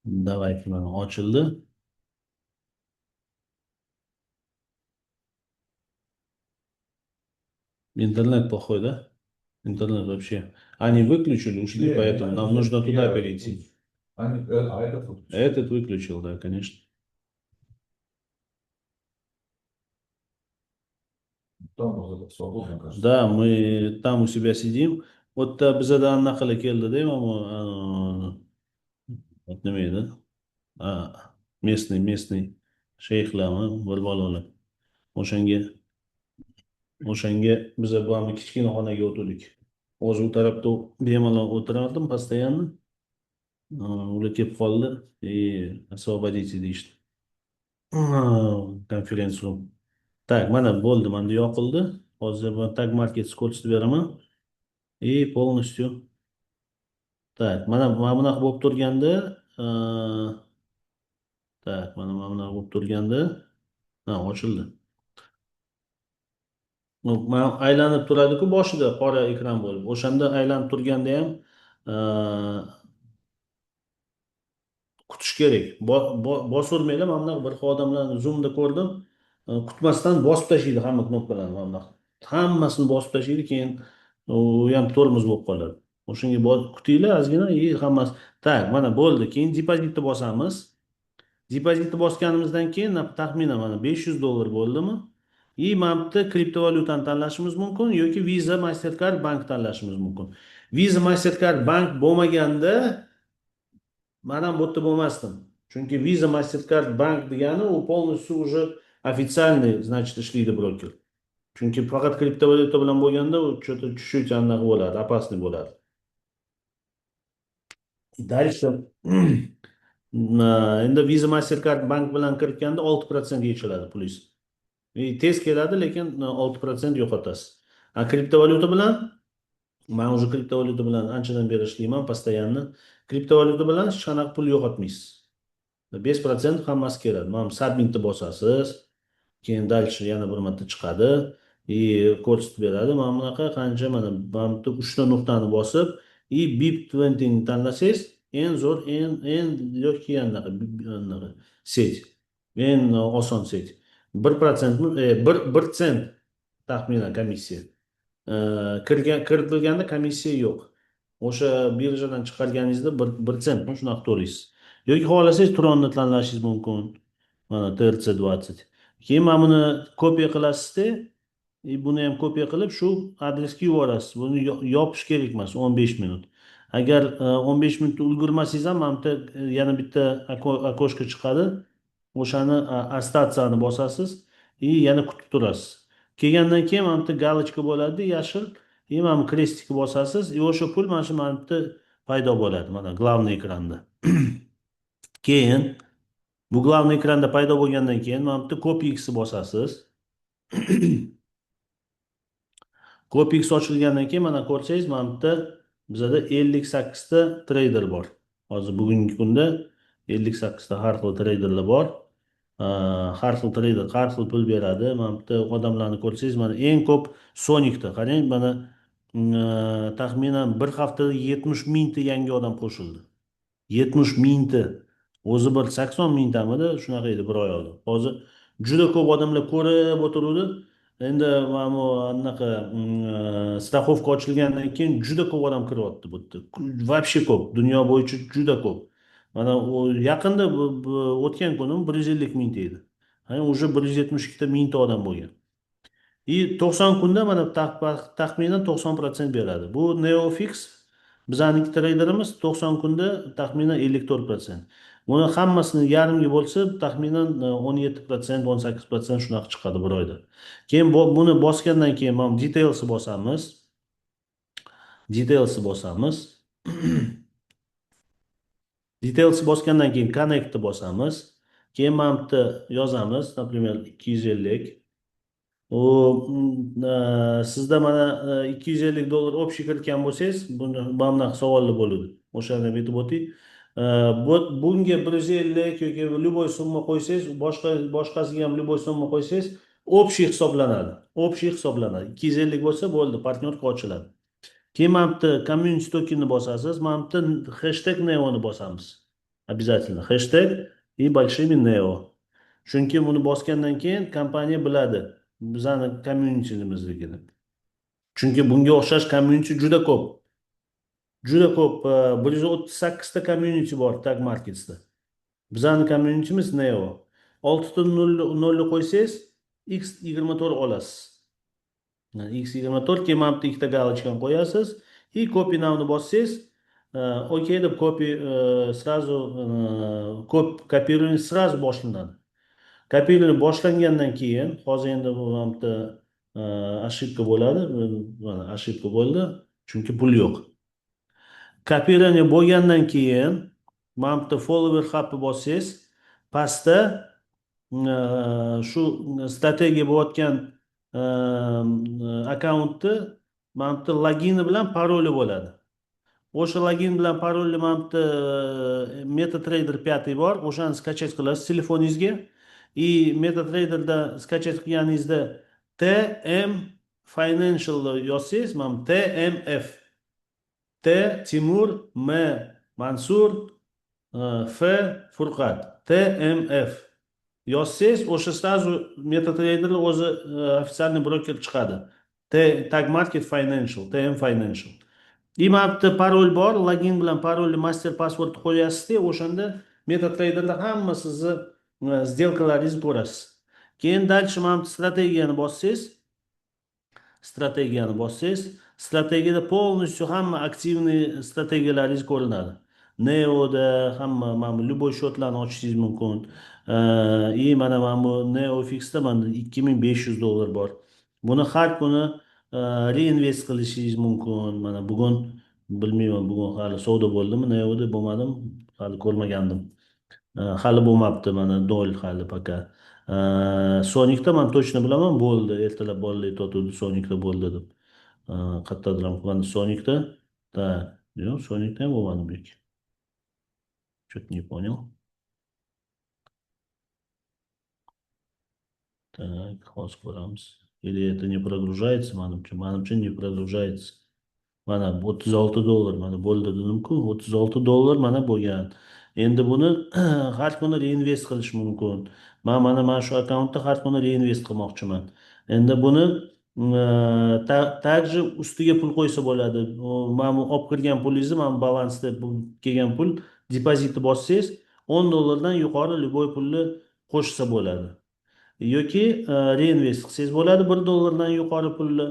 Давайте mana ochildi. Интернет плохой, да? Интернет вообще. Они выключили, ушли, поэтому нам нужно туда перейти. А этот вот. Этот выключил, да, конечно. Там вот свободно, кажется. Да, мы там у себя сидим. Вот bizada anaqa keldida nima edi? Местный sheyxlarmi, bir balolar. O'shanga o'shanga biza bu ham kichkina xonaga o'tirdik. O'zi u tarafda bemalol o'tirardim, постоянно. Ular kelib qoldi. Освободите deyishdi. Konferens room. Так, mana bo'ldi, menda yoqildi. Hozir man tag market ko'rsatib beraman. Полностью. Так, mana bunaqa bo'lib turganda, так, mana bunaqa bo'lib turganda, ochildi. Man aylanib turadi-ku boshida qora ekran bo'lib. O'shanda aylanib turganda ham kutish kerak. Bosavermanglar, mana bunaqa bir odamlarni zoomda ko'rdim. Kutmasdan bosib tashlaydi hamma knopkalarni mana bunaqa. Hammasini bosib tashlaydi, keyin u ham tormoz bo'lib qoladi. O'shanga kutinglar ozgina, hammasi. Tak, mana bo'ldi. Keyin depozitni bosamiz. Depozitni bosganimizdan keyin taxminan mana $500 bo'ldimi? Mana bitta kriptovalyutani tanlashimiz mumkin yoki Visa, Mastercard bank tanlashimiz mumkin. Visa, Mastercard bank bo'lmaganda men ham bu yerda bo'lmasdim. Chunki Visa, Mastercard bank degani u полностью уже официальный, значит, ishlaydi broker. Chunki faqat kriptovalyuta bilan bo'lganda u чуть-чуть anaqa bo'ladi, опасный bo'ladi. Дальше endi Visa, Mastercard bank bilan kiritganda 6% yechiladi plyus. Tez keladi, lekin 6% yo'qotasiz. Kriptovalyuta bilan men уже kriptovalyuta bilan anchadan beri ishlayman, постоянно. Kriptovalyuta bilan hech qanaqa pul yo'qotmaysiz. 5% hammasi keladi. Mana submitni bosasiz, keyin dальше yana bir marta chiqadi, ko'rsatib beradi. Mana bunaqa qancha, mana bu 3 ta nuqtani bosib, BIP20 ni tanlasangiz, eng zo'r, eng yoki anaqa set. Eng oson set. 1% 1 sent taxminan komissiya. Kiritilganda komissiya yo'q. O'sha birjadan chiqarganingizda 1 sent shunaqa to'laysiz. Yoki xohlasangiz Tron'ni tanlashingiz mumkin. Mana TRC20. Keyin mana buni kopiya qilasizda, buni ham kopiya qilib shu adresga yuborasiz. Buni yopish kerak emas 15 minut. Agar 15 minutda ulgurmasangiz ham mana yana bitta окошко chiqadi. O'shani ostatsiyani bosasiz, yana kutib turasiz. Kelgandan keyin mana bitta galochka bo'ladi, yashil, mana krestiki bosasiz, o'sha pul mana shu yerda paydo bo'ladi, mana главный ekranda. Keyin bu главный ekranda paydo bo'lgandan keyin mana bitta CopyX bosasiz. CopyX ochilgandan keyin mana ko'rsangiz, mana bitta bizda 58 ta trader bor. Hozir bugungi kunda 58 ta har xil traderlar bor. Har xil trader har xil pul beradi. Mana bitta odamlarni ko'rsangiz, mana eng ko'p Sonic'da. Qarang, mana taxminan bir haftada 70 mingta yangi odam qo'shildi. 70 mingta. O'zi bir 80 mingtamidi, shunaqa edi bir oy oldin. Hozir juda ko'p odamlar ko'rib o'tiruvdi. Endi mana bu anaqa страховка ochilgandan keyin juda ko'p odam kiryapti bu yerda. Вообще ko'p, dunyo bo'yicha juda ko'p. Mana yaqinda o'tgan kunim 150 mingta edi. Уже 172 ta mingta odam bo'lgan. 90 kunda mana taxminan 90% beradi. Bu NeoFix bizaniki traderimiz 90 kunda taxminan 54%. Buni hammasini yarmiga bo'lsa, taxminan 17%, 18% shunaqa chiqadi bir oyda. Keyin buni bosgandan keyin mana details bosamiz. Details bosamiz. Details bosgandan keyin connectni bosamiz. Keyin mana bitta yozamiz, например, 250. Sizda mana $250 общий kiritgan bo'lsangiz, mana bunaqa savollar bo'ladi. O'shani aytib o'tay. Bunga 150 yoki любой summa qo'ysangiz, boshqasiga ham любой summa qo'ysangiz, общий hisoblanadi. Общий hisoblanadi. 250 bo'lsa bo'ldi, partnyorka ochiladi. Keyin mana bitta community tokenni bosasiz, mana bitta hashtag neo ni bosamiz. Обязательно hashtag и большими neo. Chunki buni bosgandan keyin kompaniya biladi bizani communityimizligini. Chunki bunga o'xshash community juda ko'p. Juda ko'p, 138 ta community bor Tag Marketsda. Bizani communitymiz Neo. 6 ta 0 qo'ysangiz X24 olasiz. X24 keyin mana bitta ikkita галочкani qo'yasiz и copy now'ni bossangiz, okey deb copy сразу kopирование сразу boshlanadi. Kopирование boshlangandan keyin hozir endi bu mana bitta ошибка bo'ladi. Mana ошибка bo'ldi, chunki pul yo'q. Kopирование bo'lgandan keyin mana bitta follower hubni bossangiz, pastda shu strategiya bo'layotgan akkauntni mana bitta logini bilan paroli bo'ladi. O'sha login bilan parolni mana bitta MetaTrader 5 bor, o'shani skachet qilasiz telefoningizga. И MetaTraderda skachet qilganingizda TM Financial yozsangiz, mana TMF. T Timur, M Mansur, F Furqat. TMF yozsangiz, o'sha sразу MetaTrader o'zi официальный broker chiqadi. Tag Market Financial, TM Financial. И mana bitta parol bor, login bilan parolni master passwordni qo'yasiz-da, o'shanda MetaTraderda hamma sizni сделкалаringizni ko'rasiz. Keyin dальше mana bitta strategiyani bossangiz, strategiyada полностью hamma aktivniy strategiyalaringiz ko'rinadi. Neo'da hamma mana любой shotlarni ochishingiz mumkin. И mana bu NeoFix'da mana $2500 bor. Buni har kuni reinvest qilishingiz mumkin. Mana bugun bilmayman, bugun hali savdo bo'ldimi, Neo'da bo'lmadim, hali ko'rmagandim. Hali bo'lmabdi, mana doll hali poka. Sonic'da men точно bilaman, bo'ldi. Ertalab bolalar aytdi, Sonic'da bo'ldi deb. Qayerdadir ham mana Sonic'da. Yo'q, Sonic'da ham bo'lmadi bu. Что-то не понял. Так, hozir ko'ramiz. Или это не прогружается, manimcha не прогружается. Mana $36, mana bo'ldi dedim-ku, $36 mana bo'lgan. Endi buni har kuni reinvest qilish mumkin. Mana shu akkauntda har kuni reinvest qilmoqchiman. Endi buni также ustiga pul qo'ysa bo'ladi. Mana olib kirgan pulingizni, mana balansda kelgan pul depozitni bossangiz, $10 dan yuqori любой pulni qo'shsa bo'ladi. Yoki reinvest qilsangiz bo'ladi $1 dan yuqori pulni.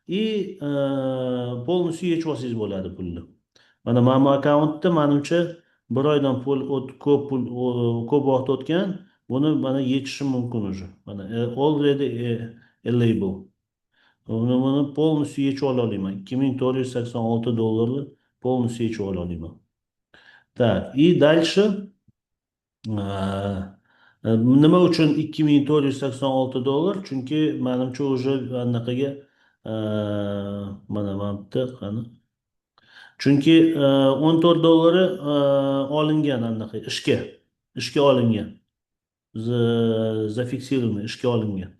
И полностью yechib olsangiz bo'ladi pulni. Mana bu akkauntda menimcha bir oydan ko'p vaqt o'tgan, buni mana yechishim mumkin уже. Mana already eligible. Buni полностью yechib olaman. $2486 полностью yechib olaman. Так, и дальше nima uchun $2486? Chunki menimcha уже anaqaga mana bitta qani. Chunki $14 olingan anaqa ishga olingan. Zafiksировано ishga olingan.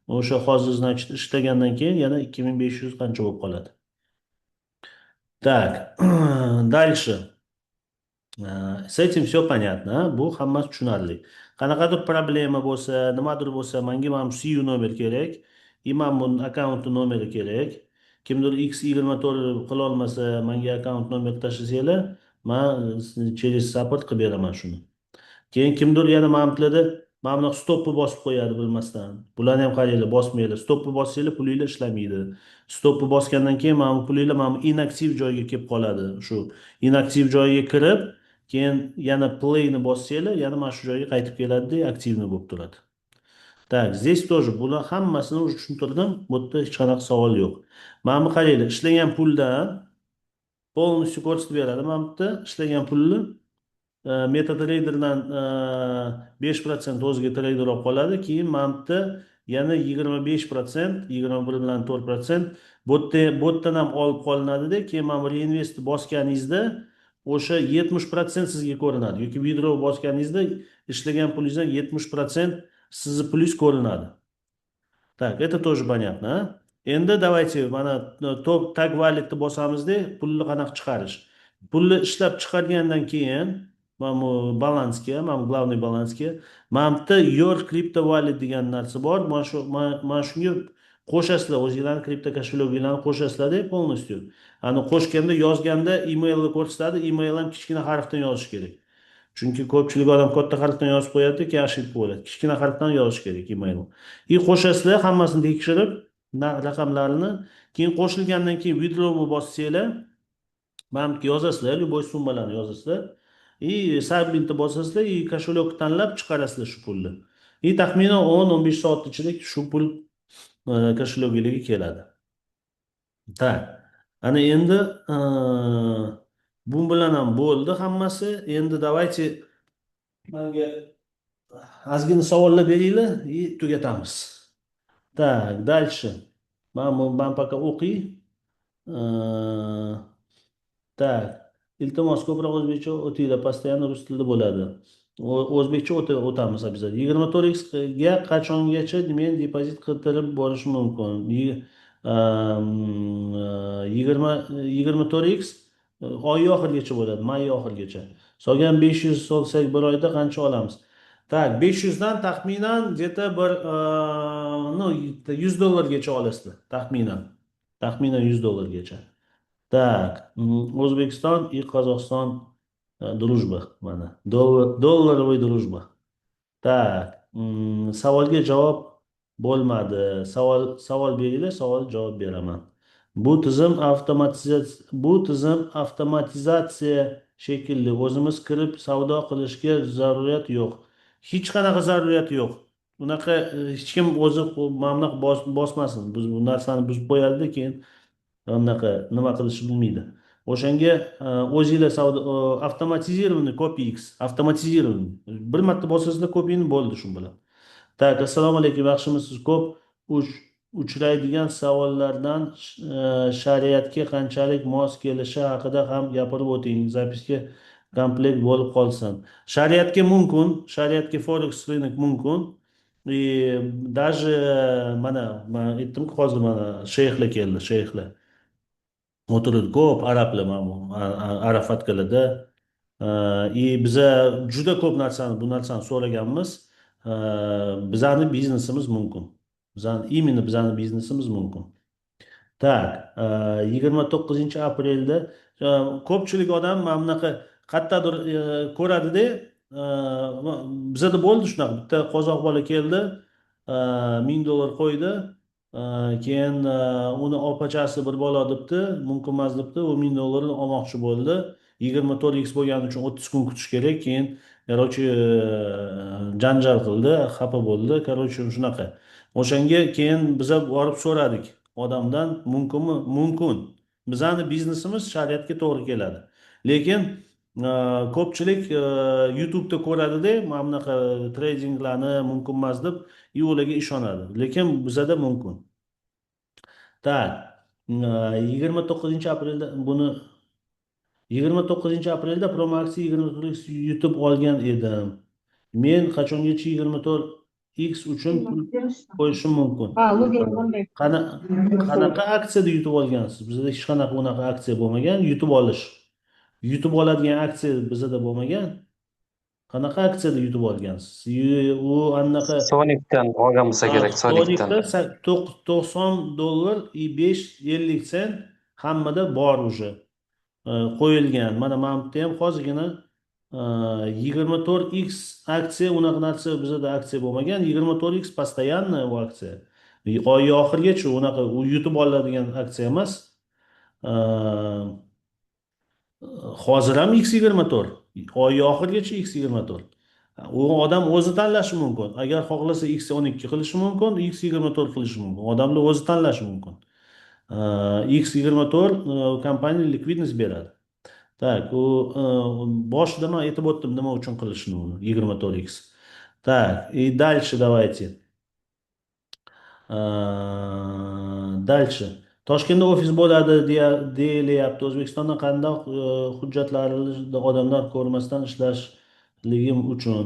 O'sha hozir значит ishlagandan keyin yana 2500 qancha bo'lib qoladi. Так, дальше. С этим все понятно, bu hammasi tushunarli. Qanaqadir problema bo'lsa, nimadir bo'lsa, menga mana CU nomer kerak, imam bun akkaunt nomeri kerak. Kimdir X24 qila olmasa, menga akkaunt nomer tashlasanglar, men через support qilib beraman shuni. Keyin kimdir yana ma'milada mana stopni bosib qo'yadi bilmasdan. Bularni ham qaranglar, bosmaylar. Stopni bossanglar pulinglar ishlamaydi. Stopni bosgandan keyin mana pulinglar mana inaktiv joyga kelib qoladi. Shu inaktiv joyga kirib, keyin yana playni bossanglar, yana mana shu joyga qaytib keladi-da, aktivni bo'lib turadi. Так, здесь тоже bular hammasini уже tushuntirdim. Bu yerda hech qanaqa savol yo'q. Mana bu qaranglar, ishlagan puldan полностью ko'rsatib beradi. Mana bu yerda ishlagan pulni MetaTraderdan 5% o'ziga trader olib qoladi. Keyin mana bu yerda yana 25%, 21 bilan 4% botdan ham olib qolinadi-da, keyin mana bu reinvestni bosganingizda o'sha 70% sizga ko'rinadi. Yoki withdraw bosganingizda ishlagan pulingizdan 70% sizni pulingiz ko'rinadi. Так, это тоже понятно. Endi давайте mana tag walletni bosamizda pulni qanaqa chiqarish. Pulni ishlab chiqargandan keyin mana bu balansga, mana glавный balansga, mana bu your crypto wallet degan narsa bor. Mana shunga qo'shasizlar o'zinglarni kripto kошелегinglarni qo'shasizlarda полностью. Ani qo'shganda yozganda emailni ko'rsatadi, email ham kichkina harfdan yozish kerak. Chunki ko'pchilik odam katta harfdan yozib qo'yadi, keyin ошибка bo'ladi. Kichkina harfdan yozish kerak emailni. Qo'shasizlar, hammasini tekshirib, raqamlarini, keyin qo'shilgandan keyin withdraw'ni bossanglar, mana bu yozasizlar, любой summalarni yozasizlar. Submitni bosasizlar, kошелек tanlab chiqarasizlar shu pulni. Taxminan 10-15 soat ichida shu pul kошелегingizga keladi. Так. Ana endi bu bilan ham bo'ldi hammasi. Endi давайте menga ozgina savollar beringlar, tugatamiz. Так, дальше. Ben пока o'qiy. Так. Iltimos ko'proq o'zbekcha o'tinglar, постоянно rus tilida bo'ladi. O'zbekcha o'tamiz обязательно. 24x ga qachongacha men depozit qildirib borishim mumkin? 24x oy oxirigacha bo'ladi, may oxirigacha. Solgan 500 solsak bir oyda qancha olamiz? Tak, 500 dan taxminan где-то bir $100 olasizlar, taxminan. Taxminan $100. Так, O'zbekiston и Qozog'iston дружба mana. Dollarovoy дружба. Так, savolga javob bo'lmadi. Savol beringlar, savol javob beraman. Bu tizim avtomatizatsiya shekilli. O'zimiz kirib savdo qilishga zarurat yo'q. Hech qanaqa zarurat yo'q. Unaqa hech kim o'zi mana bosmasin. Biz bu narsani buzib qo'yadi, keyin unaqa nima qilishni bilmaydi. O'shanga o'zingizlar savdo avtomatizirованный CopyX, avtomatizirованный. Bir marta bosasizlar kopiyani bo'ldi shu bilan. Так, assalomu alaykum, yaxshimisiz? Ko'p uchraydigan savollardan shariatga qanchalik mos kelishi haqida ham gapirib o'ting. Zapiska komplekt bo'lib qolsin. Shariatga mumkin, shariatga forex rынок mumkin. Даже mana men aytdim-ku, hozir mana shayxlar keldi, shayxlar. O'tirdi ko'p arablar Arafatkalarda. Biza juda ko'p bu narsani so'raganmiz. Bizani biznesimiz mumkin. Именно bizani biznesimiz mumkin. Так, 29-aprelda ko'pchilik odam mana bunaqa qayerdadir ko'radi-da, bizada bo'ldi shunaqa. Bitta qozoq bola keldi, $1000 qo'ydi. Keyin uni opachasi bir bola debdi, mumkin emas debdi, u $1000 ni olmoqchi bo'ldi. 24x bo'lgani uchun 30 kun kutish kerak. Keyin короче janjal qildi, xafa bo'ldi. Короче shunaqa. O'shanga keyin biz borib so'radik odamdan, mumkinmi? Mumkin. Bizani biznesimiz shariatga to'g'ri keladi. Lekin ko'pchilik YouTube'da ko'radi-da, mana bunaqa tradinglarni mumkin emas deb, ularga ishonadi. Lekin bizada mumkin. Tak, 29-aprelda buni 29-aprelda Promax 24x yutib olgan edim. Men qachongacha 24x uchun pul qo'yishim mumkin? Qanaqa aksiyada yutib olgansiz? Bizda hech qanaqa unaqa aksiya bo'lmagan, yutib olish. Yutib oladigan aksiya bizda bo'lmagan. Qanaqa aksiyada yutib olgansiz? U anaqa Sonic'dan olgan bo'lsa kerak, Sonic'dan. $90 5.50 sent hammada bor уже. Qo'yilgan. Mana bu yerda ham hozirgina 24x aksiya, unaqa narsa bizda aksiya bo'lmagan. 24x постоянно bu aksiya. Oy oxirigacha unaqa yutib oladigan aksiya emas. Hozir ham X24, oy oxirigacha X24. U odam o'zi tanlashi mumkin. Agar xohlasa X12 qilishi mumkin, X24 qilishi mumkin. Odamlar o'zi tanlashi mumkin. X24 kompaniya likvidnost beradi. Так, u boshida men aytib o'tdim nima uchun qilishni uni 24x. Так, и дальше давайте. Дальше. Toshkentda ofis bo'ladi deyilyapti. O'zbekistonda qanday hujjatlarni odamlar ko'rmasdan ishlashligim uchun.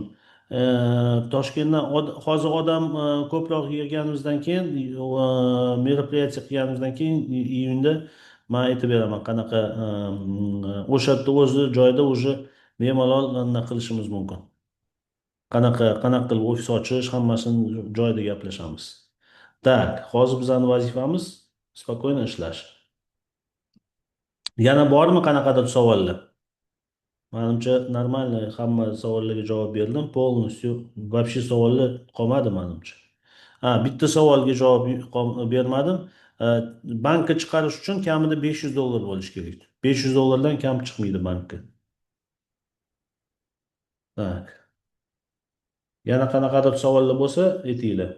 Toshkentdan hozir odam ko'proq yig'ganimizdan keyin, мероприятие qilganimizdan keyin iyunda men aytib beraman qanaqa o'sha yerda o'zi joyda уже bemalol qilishimiz mumkin. Qanaqa qilib ofis ochish, hammasini joyida gaplashamiz. Так, hozir bizning vazifamiz spokойно ishlash. Yana bormi qanaqadir savollar? Menimcha нормально hamma savollarga javob berdim. Полностью вообще savollar qolmadi menimcha. Ha, bitta savolga javob bermadim. Bankka chiqarish uchun kamida $500 bo'lishi kerak. $500 kam chiqmaydi bankka. Tak. Yana qanaqadir savollar bo'lsa, aytinglar.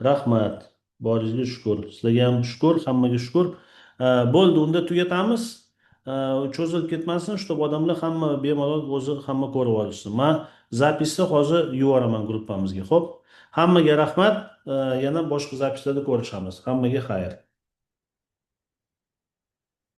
Rahmat. Boringizga shukur. Sizlarga ham shukur, hammaga shukur. Bo'ldi, unda tugatamiz. Cho'zilib ketmasin, чтобы odamlar hamma bemalol o'zi hamma ko'rib olishsin. Men zapisni hozir yuboraman gruppamizga. Xo'p. Hammaga rahmat. Yana boshqa zapislarda ko'rishamiz. Hammaga xayr.